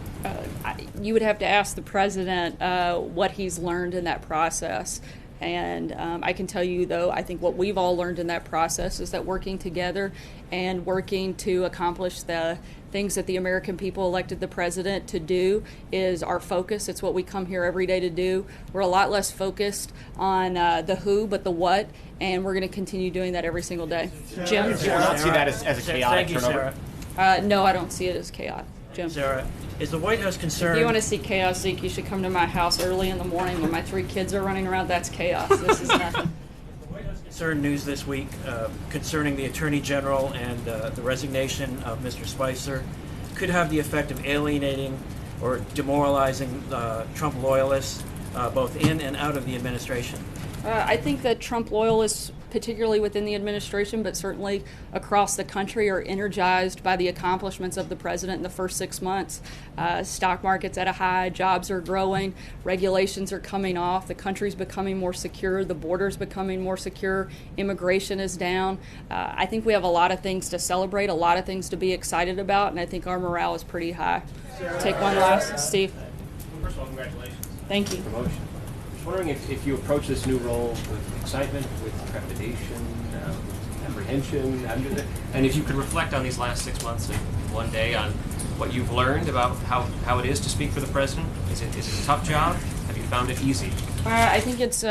You would have to ask the president what he's learned in that process. And I can tell you, though, I think what we've all learned in that process is that working together and working to accomplish the things that the American people elected the president to do is our focus. It's what we come here every day to do. We're a lot less focused on the who, but the what, and we're going to continue doing that every single day. Jim? Do you not see that as a chaotic turnover? No, I don't see it as chaotic. Jim? Sarah, is the White House concerned? If you want to see chaos, Zeke, you should come to my house early in the morning when my 3 kids are running around. That's chaos. This is nothing. Concerned news this week concerning the Attorney General and the resignation of Mr. Spicer could have the effect of alienating or demoralizing Trump loyalists both in and out of the administration. I think that Trump loyalists, particularly within the administration, but certainly across the country, are energized by the accomplishments of the president in the first 6 months. Stock market's at a high, jobs are growing, regulations are coming off, the country's becoming more secure, the border's becoming more secure, immigration is down. I think we have a lot of things to celebrate, a lot of things to be excited about, and I think our morale is pretty high. Take one last. Steve. First of all, congratulations. Thank you. Promotion. I was wondering if you approach this new role with excitement, with trepidation, apprehension, and if you could reflect on these last 6 months in one day on what you've learned about how it is to speak for the president. Is it a tough job? Have you found it easy? I think it's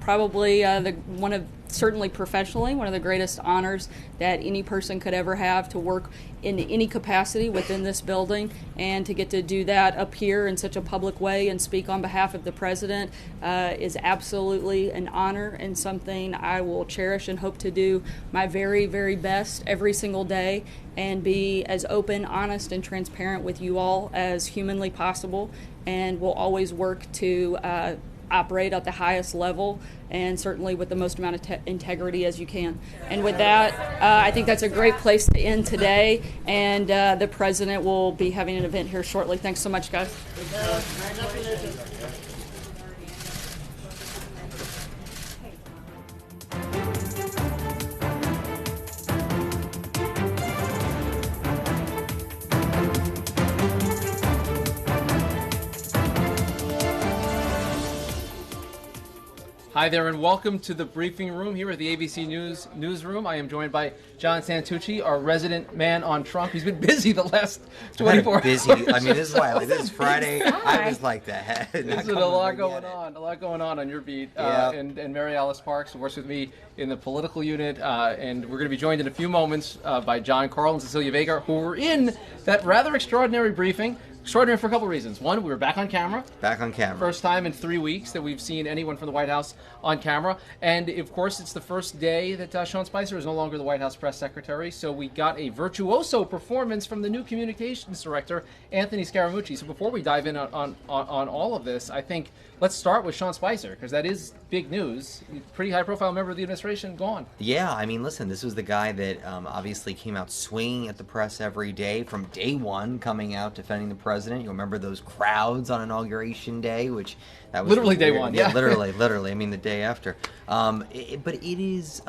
probably certainly professionally, one of the greatest honors that any person could ever have, to work in any capacity within this building, and to get to do that up here in such a public way and speak on behalf of the president is absolutely an honor and something I will cherish and hope to do my very, very best every single day and be as open, honest, and transparent with you all as humanly possible, and will always work to operate at the highest level and certainly with the most amount of integrity as you can. And with that, I think that's a great place to end today, and the president will be having an event here shortly. Thanks so much, guys. Hi there, and welcome to the briefing room here at the ABC News newsroom. I am joined by John Santucci, our resident man on Trump. He's been busy the last 24 busy. hours. I mean, this is why. This is Friday. I was like that. There's a lot going on your beat. And Mary Alice Parks, who works with me in the political unit, and we're going to be joined in a few moments by John Carl and Cecilia Vega, who were in that rather extraordinary briefing. Extraordinary for a couple of reasons. One, we were back on camera. Back on camera. First time in 3 weeks that we've seen anyone from the White House on camera. And, of course, it's the first day that Sean Spicer is no longer the White House press secretary. So we got a virtuoso performance from the new communications director, Anthony Scaramucci. So before we dive in on all of this, I think let's start with Sean Spicer, because that is big news. Pretty high-profile member of the administration gone. Yeah, I mean, listen, this was the guy that obviously came out swinging at the press every day from day one, coming out defending the president. You remember those crowds on Inauguration Day, which that was literally weird. Day one. Yeah, literally. I mean, the day after. But it is.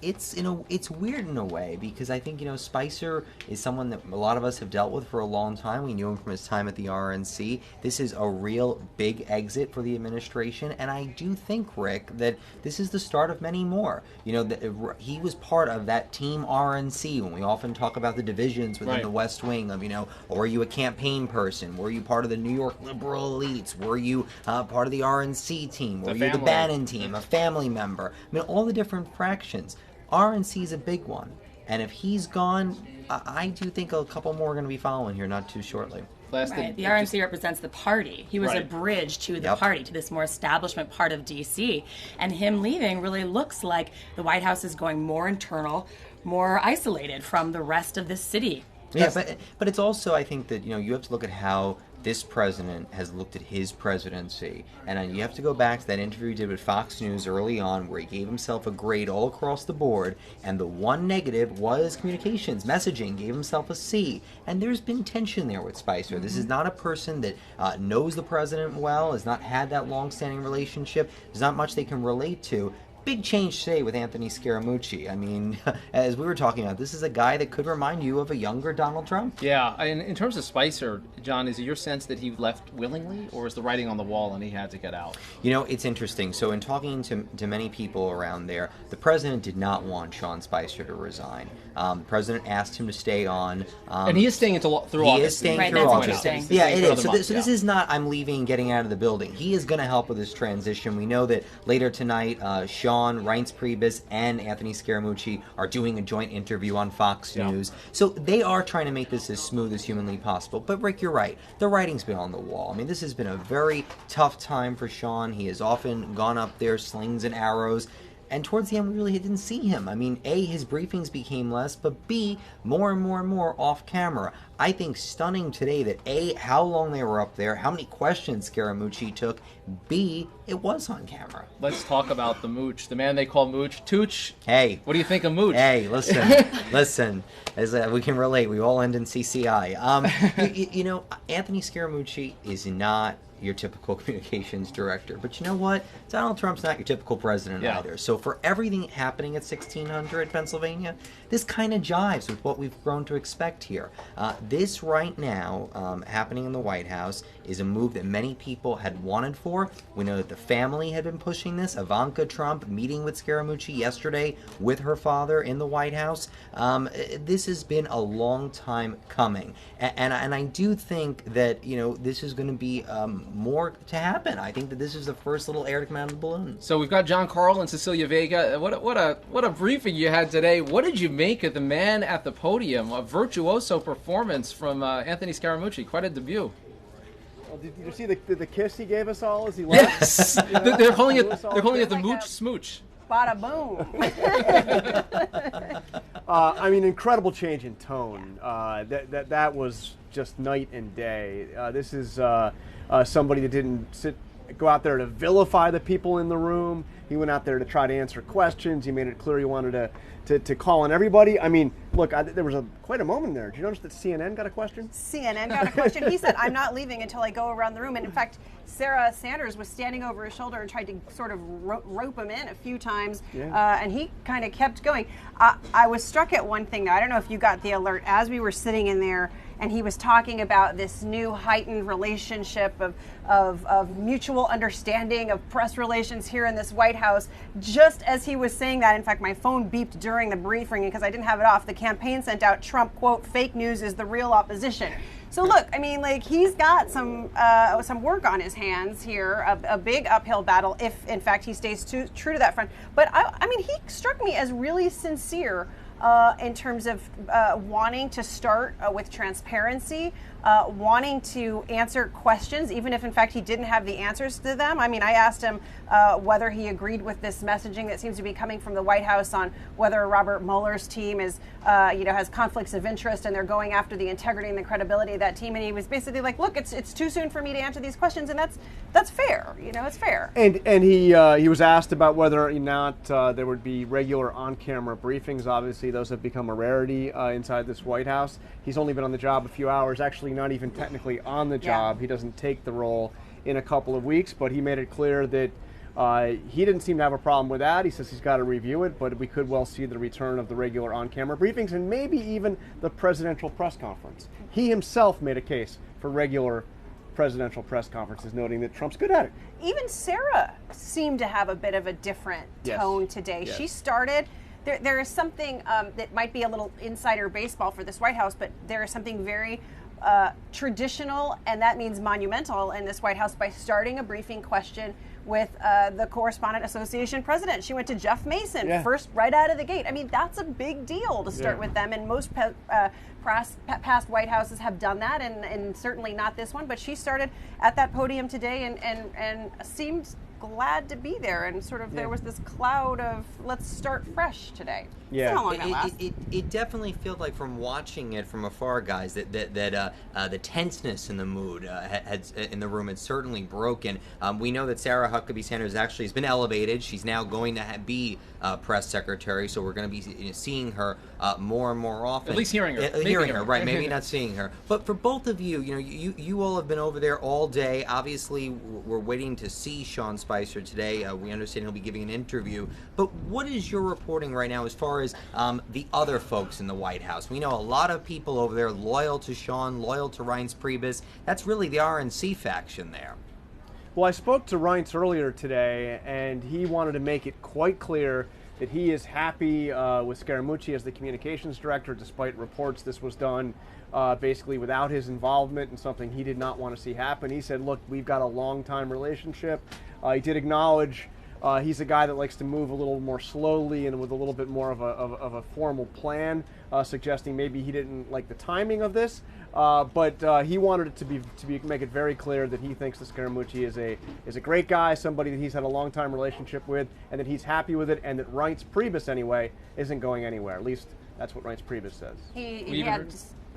It's weird in a way, because I think, Spicer is someone that a lot of us have dealt with for a long time. We knew him from his time at the RNC. This is a real big exit for the administration, and I do think, Rick, that this is the start of many more. He was part of that team RNC when we often talk about the divisions within the West Wing of, were you a campaign person? Were you part of the New York liberal elites? Were you part of the RNC team? Were you the Bannon team, a family member? I mean, all the different fractions. RNC is a big one, and if he's gone, I do think a couple more are going to be following here not too shortly. Right. The RNC represents the party. He was a bridge to the party, to this more establishment part of D.C., and him leaving really looks like the White House is going more internal, more isolated from the rest of the city. Yeah, but it's also, I think that, you have to look at how this president has looked at his presidency. And you have to go back to that interview he did with Fox News early on, where he gave himself a grade all across the board, and the one negative was communications, messaging, gave himself a C. And there's been tension there with Spicer. This is not a person that knows the president well, has not had that long-standing relationship. There's not much they can relate to. Big change today with Anthony Scaramucci. I mean, as we were talking about, this is a guy that could remind you of a younger Donald Trump. Yeah, and in terms of Spicer, John, is it your sense that he left willingly, or is the writing on the wall and he had to get out? It's interesting. So in talking to many people around there, the president did not want Sean Spicer to resign. The president asked him to stay on. And he is staying through August. He is staying through August. Yeah, it is. So this is not, I'm leaving, getting out of the building. He is going to help with this transition. We know that later tonight, Sean, Reince Priebus, and Anthony Scaramucci are doing a joint interview on Fox News. So they are trying to make this as smooth as humanly possible. But Rick, you're right. The writing's been on the wall. I mean, this has been a very tough time for Sean. He has often gone up there, slings and arrows. And towards the end, we really didn't see him. I mean, A, his briefings became less, but B, more and more off camera. I think stunning today that A, how long they were up there, how many questions Scaramucci took, B, it was on camera. Let's talk about the Mooch, the man they call Mooch. Tooch, hey. What do you think of Mooch? Hey, listen, as we can relate, we all end in CCI. Anthony Scaramucci is not your typical communications director. But you know what? Donald Trump's not your typical president either. So for everything happening at 1600 Pennsylvania, this kind of jives with what we've grown to expect here. This right now, happening in the White House, is a move that many people had wanted for. We know that the family had been pushing this. Ivanka Trump meeting with Scaramucci yesterday with her father in the White House. This has been a long time coming. And I do think that, this is going to be more to happen. I think that this is the first little air to come out of the balloon. So we've got John Carl and Cecilia Vega. What a briefing you had today. What did you make of the man at the podium? A virtuoso performance from Anthony Scaramucci. Quite a debut. Well, did you see the kiss he gave us all as he left? Yes, they're calling it the Mooch Smooch. Bada boom. I mean, incredible change in tone. That was just night and day. This is somebody that didn't sit go out there to vilify the people in the room. He went out there to try to answer questions. He made it clear he wanted to call on everybody. I mean, look, there was quite a moment there. Did you notice that CNN got a question? CNN got a question. He said, "I'm not leaving until I go around the room." And in fact, Sarah Sanders was standing over his shoulder and tried to sort of rope him in a few times, and he kind of kept going. I was struck at one thing, though. I don't know if you got the alert as we were sitting in there, and he was talking about this new heightened relationship of mutual understanding of press relations here in this White House. Just as he was saying that, in fact, my phone beeped during the briefing because I didn't have it off. The campaign sent out Trump, quote, "Fake news is the real opposition." So look, I mean, like, he's got some work on his hands here, a big uphill battle if, in fact, he stays true to that front. But I mean, he struck me as really sincere in terms of wanting to start with transparency, wanting to answer questions, even if in fact he didn't have the answers to them. I mean, I asked him whether he agreed with this messaging that seems to be coming from the White House on whether Robert Mueller's team is, has conflicts of interest and they're going after the integrity and the credibility of that team. And he was basically like, "Look, it's too soon for me to answer these questions," and that's fair. It's fair. And he was asked about whether or not there would be regular on-camera briefings. Obviously, those have become a rarity inside this White House. He's only been on the job a few hours, actually not even technically on the job. He doesn't take the role in a couple of weeks, but he made it clear that he didn't seem to have a problem with that. He says he's got to review it, but we could well see the return of the regular on-camera briefings and maybe even the presidential press conference. He himself made a case for regular presidential press conferences, noting that Trump's good at it. Even Sarah seemed to have a bit of a different tone today. Yes. She started... There is something that might be a little insider baseball for this White House, but there is something very traditional, and that means monumental in this White House, by starting a briefing question with the Correspondent Association president. She went to Jeff Mason first, right out of the gate. I mean, that's a big deal to start with them, and most past White Houses have done that, and certainly not this one. But she started at that podium today and seemed glad to be there, and sort of there was this cloud of let's start fresh today. Yeah, how long that lasts. It definitely feels like, from watching it from afar, guys, that the tenseness in the mood in the room had certainly broken. We know that Sarah Huckabee Sanders actually has been elevated. She's now going to be press secretary, so we're going to be seeing her more and more often. At least hearing her. Hearing her, right? Maybe not seeing her. But for both of you, you all have been over there all day. Obviously, we're waiting to see Sean Spicer today. We understand he'll be giving an interview. But what is your reporting right now as far as the other folks in the White House? We know a lot of people over there loyal to Sean, loyal to Reince Priebus. That's really the RNC faction there. Well, I spoke to Reince earlier today, and he wanted to make it quite clear that he is happy with Scaramucci as the communications director, despite reports this was done basically without his involvement and something he did not want to see happen. He said, look, we've got a long-time relationship. He did acknowledge he's a guy that likes to move a little more slowly and with a little bit more of a formal plan, suggesting maybe he didn't like the timing of this. But he wanted it to make it very clear that he thinks that Scaramucci is a great guy, somebody that he's had a long-time relationship with, and that he's happy with it, and that Reince Priebus, anyway, isn't going anywhere. At least that's what Reince Priebus says.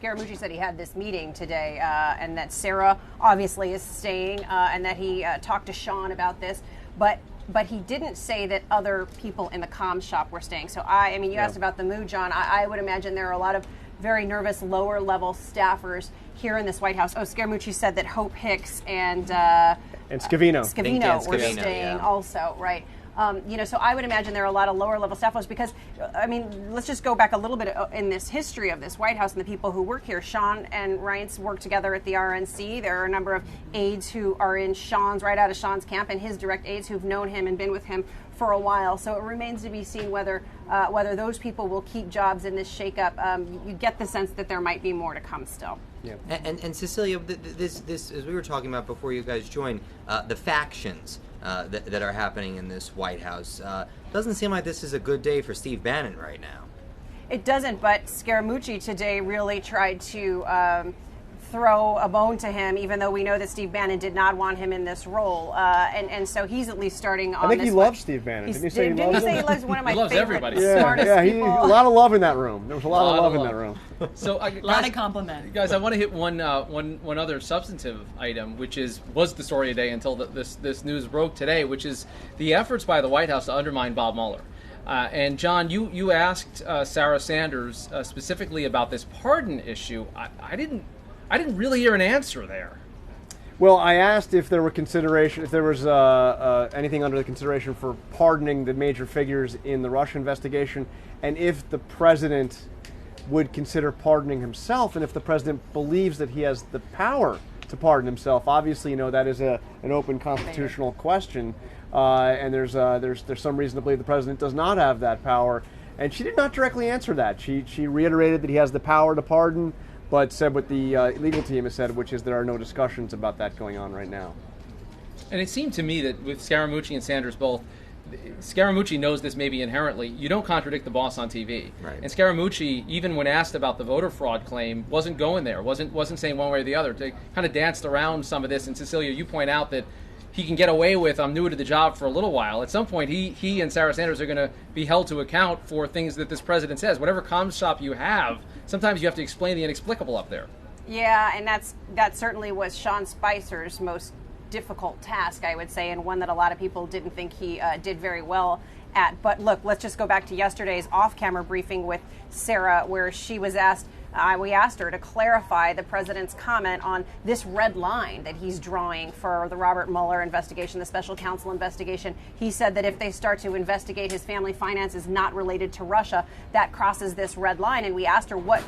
Scaramucci said he had this meeting today, and that Sarah obviously is staying, and that he talked to Sean about this, but he didn't say that other people in the comm shop were staying. So I mean, you asked about the mood, John. I would imagine there are a lot of very nervous lower-level staffers here in this White House. Oh, Scaramucci said that Hope Hicks and Scavino were staying also, right? So I would imagine there are a lot of lower-level staffers because, I mean, let's just go back a little bit in this history of this White House and the people who work here. Sean and Reince work together at the RNC. There are a number of aides who are right out of Sean's camp, and his direct aides who've known him and been with him for a while. So it remains to be seen whether those people will keep jobs in this shakeup. You get the sense that there might be more to come still. Yeah. And Cecilia, this as we were talking about before you guys joined, the factions that are happening in this White House. Doesn't seem like this is a good day for Steve Bannon right now. It doesn't, but Scaramucci today really tried to throw a bone to him, even though we know that Steve Bannon did not want him in this role. And so he's at least starting on I think this he loves Steve Bannon. Didn't he say he loves one of my favorite, everybody. smartest people? A lot of love in that room. There was a lot of love in that room. So, a lot of compliment. Guys, I want to hit one other substantive item, which was the story today until this news broke today, which is the efforts by the White House to undermine Bob Mueller. And John, you asked Sarah Sanders specifically about this pardon issue. I didn't really hear an answer there. Well, I asked if there were if there was anything under the consideration for pardoning the major figures in the Russia investigation, and if the president would consider pardoning himself, and if the president believes that he has the power to pardon himself. Obviously, that is an open constitutional question, and there's some reason to believe the president does not have that power. And she did not directly answer that. She reiterated that he has the power to pardon, but said what the legal team has said, which is there are no discussions about that going on right now. And it seemed to me that with Scaramucci and Sanders both, Scaramucci knows this maybe inherently. You don't contradict the boss on TV. Right. And Scaramucci, even when asked about the voter fraud claim, wasn't going there, wasn't saying one way or the other. They kind of danced around some of this. And Cecilia, you point out that he can get away with, I'm new to the job for a little while. At some point, he and Sarah Sanders are going to be held to account for things that this president says. Whatever comms shop you have, sometimes you have to explain the inexplicable up there. Yeah, and that certainly was Sean Spicer's most difficult task, I would say, and one that a lot of people didn't think he did very well at. But look, let's just go back to yesterday's off-camera briefing with Sarah, where she was asked, we asked her to clarify the president's comment on this red line that he's drawing for the Robert Mueller investigation, the special counsel investigation. He said that if they start to investigate his family finances not related to Russia, that crosses this red line. And we asked her, what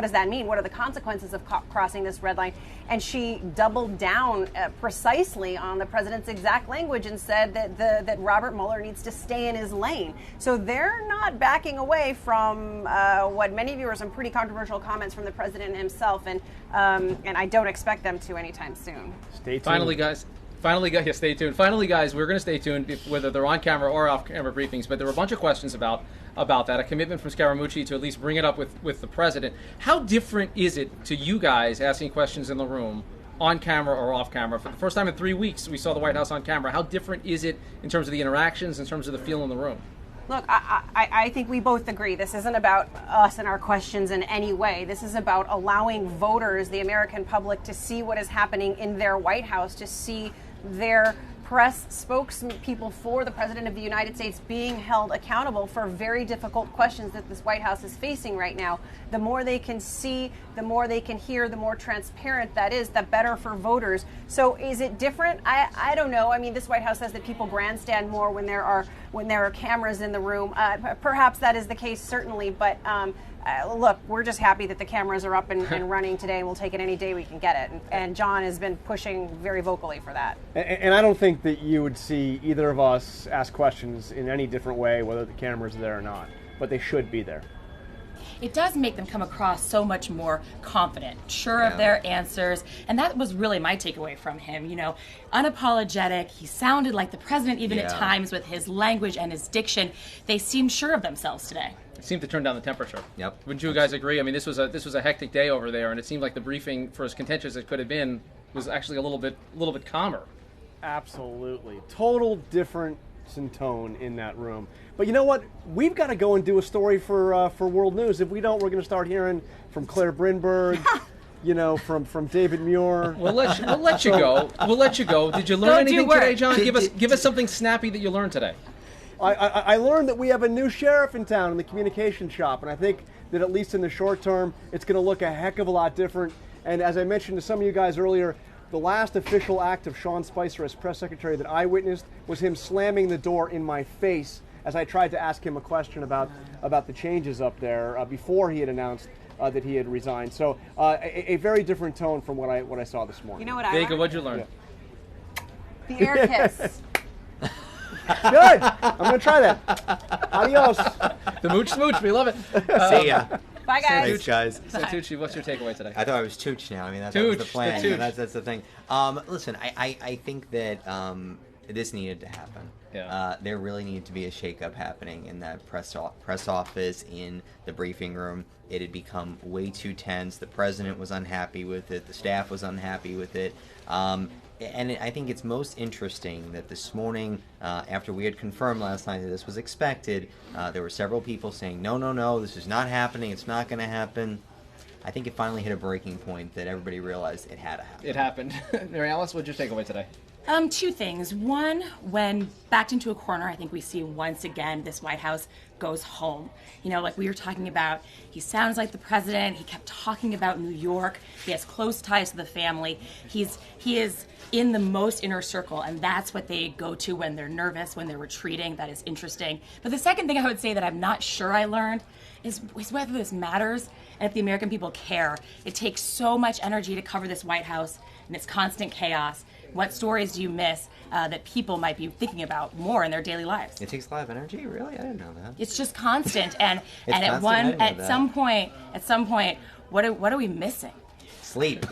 does that mean? What are the consequences of crossing this red line? And she doubled down precisely on the president's exact language and said that Robert Mueller needs to stay in his lane. So they're not backing away from what many viewers are some pretty controversial comments from the president himself, and I don't expect them to anytime soon. Stay tuned. Finally, guys, stay tuned. Finally, guys, we're going to stay tuned, whether they're on camera or off camera briefings. But there were a bunch of questions about that. A commitment from Scaramucci to at least bring it up with the president. How different is it to you guys asking questions in the room, on camera or off camera? For the first time in 3 weeks, we saw the White House on camera. How different is it in terms of the interactions, in terms of the feel in the room? Look, I think we both agree this isn't about us and our questions in any way. This is about allowing voters, the American public, to see what is happening in their White House, to see their press spokespeople for the President of the United States being held accountable for very difficult questions that this White House is facing right now. The more they can see, the more they can hear, the more transparent that is, the better for voters. So is it different? I don't know. I mean, this White House says that people grandstand more when there are cameras in the room. Perhaps that is the case, certainly, but look, we're just happy that the cameras are up and running today, and we'll take it any day we can get it. And John has been pushing very vocally for that. And I don't think that you would see either of us ask questions in any different way, whether the cameras are there or not. But they should be there. It does make them come across so much more confident, sure of their answers. And that was really my takeaway from him. Unapologetic. He sounded like the president even at times with his language and his diction. They seemed sure of themselves today. It seemed to turn down the temperature. Yep. Wouldn't you guys agree? I mean, this was a hectic day over there, and it seemed like the briefing, for as contentious as it could have been, was actually a little bit calmer. Absolutely. Total difference in tone in that room. But you know what? We've got to go and do a story for World News. If we don't, we're going to start hearing from Claire Brinberg, from David Muir. We'll let you go. We'll let you go. Did you learn anything today, John? Give us something snappy that you learned today. I learned that we have a new sheriff in town in the communication shop, and I think that at least in the short term, it's going to look a heck of a lot different. And as I mentioned to some of you guys earlier, the last official act of Sean Spicer as press secretary that I witnessed was him slamming the door in my face as I tried to ask him a question about the changes up there before he had announced that he had resigned. So a very different tone from what I saw this morning. You know what Vega, what'd you learn? The air kiss. Good. I'm going to try that. Adios. The mooch smooch. We love it. See ya. Bye, guys. Thanks, guys. Santucci, what's your takeaway today? I thought I was Tooch now. I mean, that was the plan. That's the thing. Listen, I think that this needed to happen. there really needed to be a shakeup happening in that press office, in the briefing room. It had become way too tense. The president was unhappy with it. The staff was unhappy with it. And I think it's most interesting that this morning, after we had confirmed last night that this was expected, there were several people saying, no, this is not happening, it's not going to happen. I think it finally hit a breaking point that everybody realized it had to happen. It happened. Mary Alice, what's your takeaway today? Two things. One, when backed into a corner, I think we see once again this White House goes home. You know, like we were talking about, he sounds like the president. He kept talking about New York. He has close ties to the family. He is in the most inner circle, and that's what they go to when they're nervous, when they're retreating. That is interesting. But the second thing I would say that I'm not sure I learned is whether this matters and if the American people care. It takes so much energy to cover this White House and its constant chaos. What stories do you miss that people might be thinking about more in their daily lives? It takes a lot of energy, really? I didn't know that. It's just constant, and It's at some point, what are we missing? Sleep.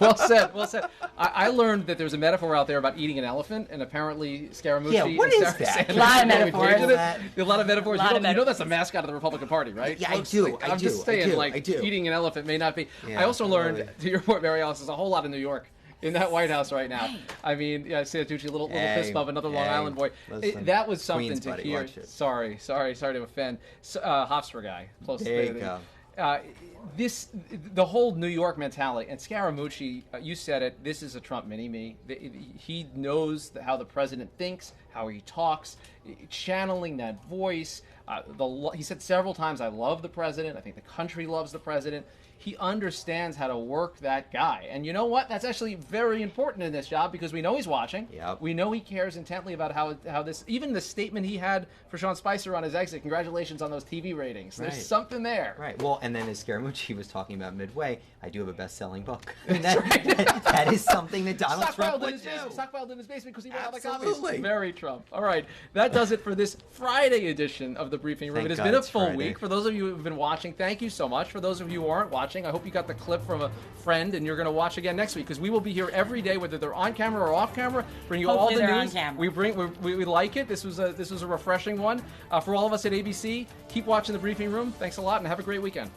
Well said. Well said. I learned that there's a metaphor out there about eating an elephant, and apparently Scaramucci. Yeah, what and is Sarah that? Sanders A lot of really metaphors. believed in it. A lot of metaphors. Lot You of know that's the mascot of the Republican Party, right? Yeah, I Folks, do. like, I'm just saying, eating an elephant may not be. Yeah, I also learned, totally. to your point, Mary Alice, there's a whole lot of New York in that White House right now. I mean, yeah, Santucci, little fist bump, another Long Island boy. Listen, That was something Queens, to buddy, hear. watch it. Sorry to offend. Hofstra guy, close There to you go. The whole New York mentality, and Scaramucci, you said it, this is a Trump mini-me. He knows how the president thinks, how he talks, channeling that voice. He said several times, I love the president, I think the country loves the president. He understands how to work that guy. And you know what? That's actually very important in this job because we know he's watching. Yep. We know he cares intently about how this, even the statement he had for Sean Spicer on his exit, congratulations on those TV ratings. Right. There's something there. Right. Well, and then as Scaramucci was talking about midway, I do have a best-selling book. I mean, that is something that Donald Trump would do. Stockpiled in his basement because he ran out of Absolutely. copies. Very Trump. All right. That does it for this Friday edition of the Briefing Room. Thank It has God been a it's full Friday. week. For those of you who have been watching, thank you so much. For those of you who aren't watching, I hope you got the clip from a friend and you're going to watch again next week because we will be here every day, whether they're on camera or off camera, bring you Hopefully all the they're news. on camera. We like it. This was a refreshing one. For all of us at ABC, keep watching the Briefing Room. Thanks a lot and have a great weekend.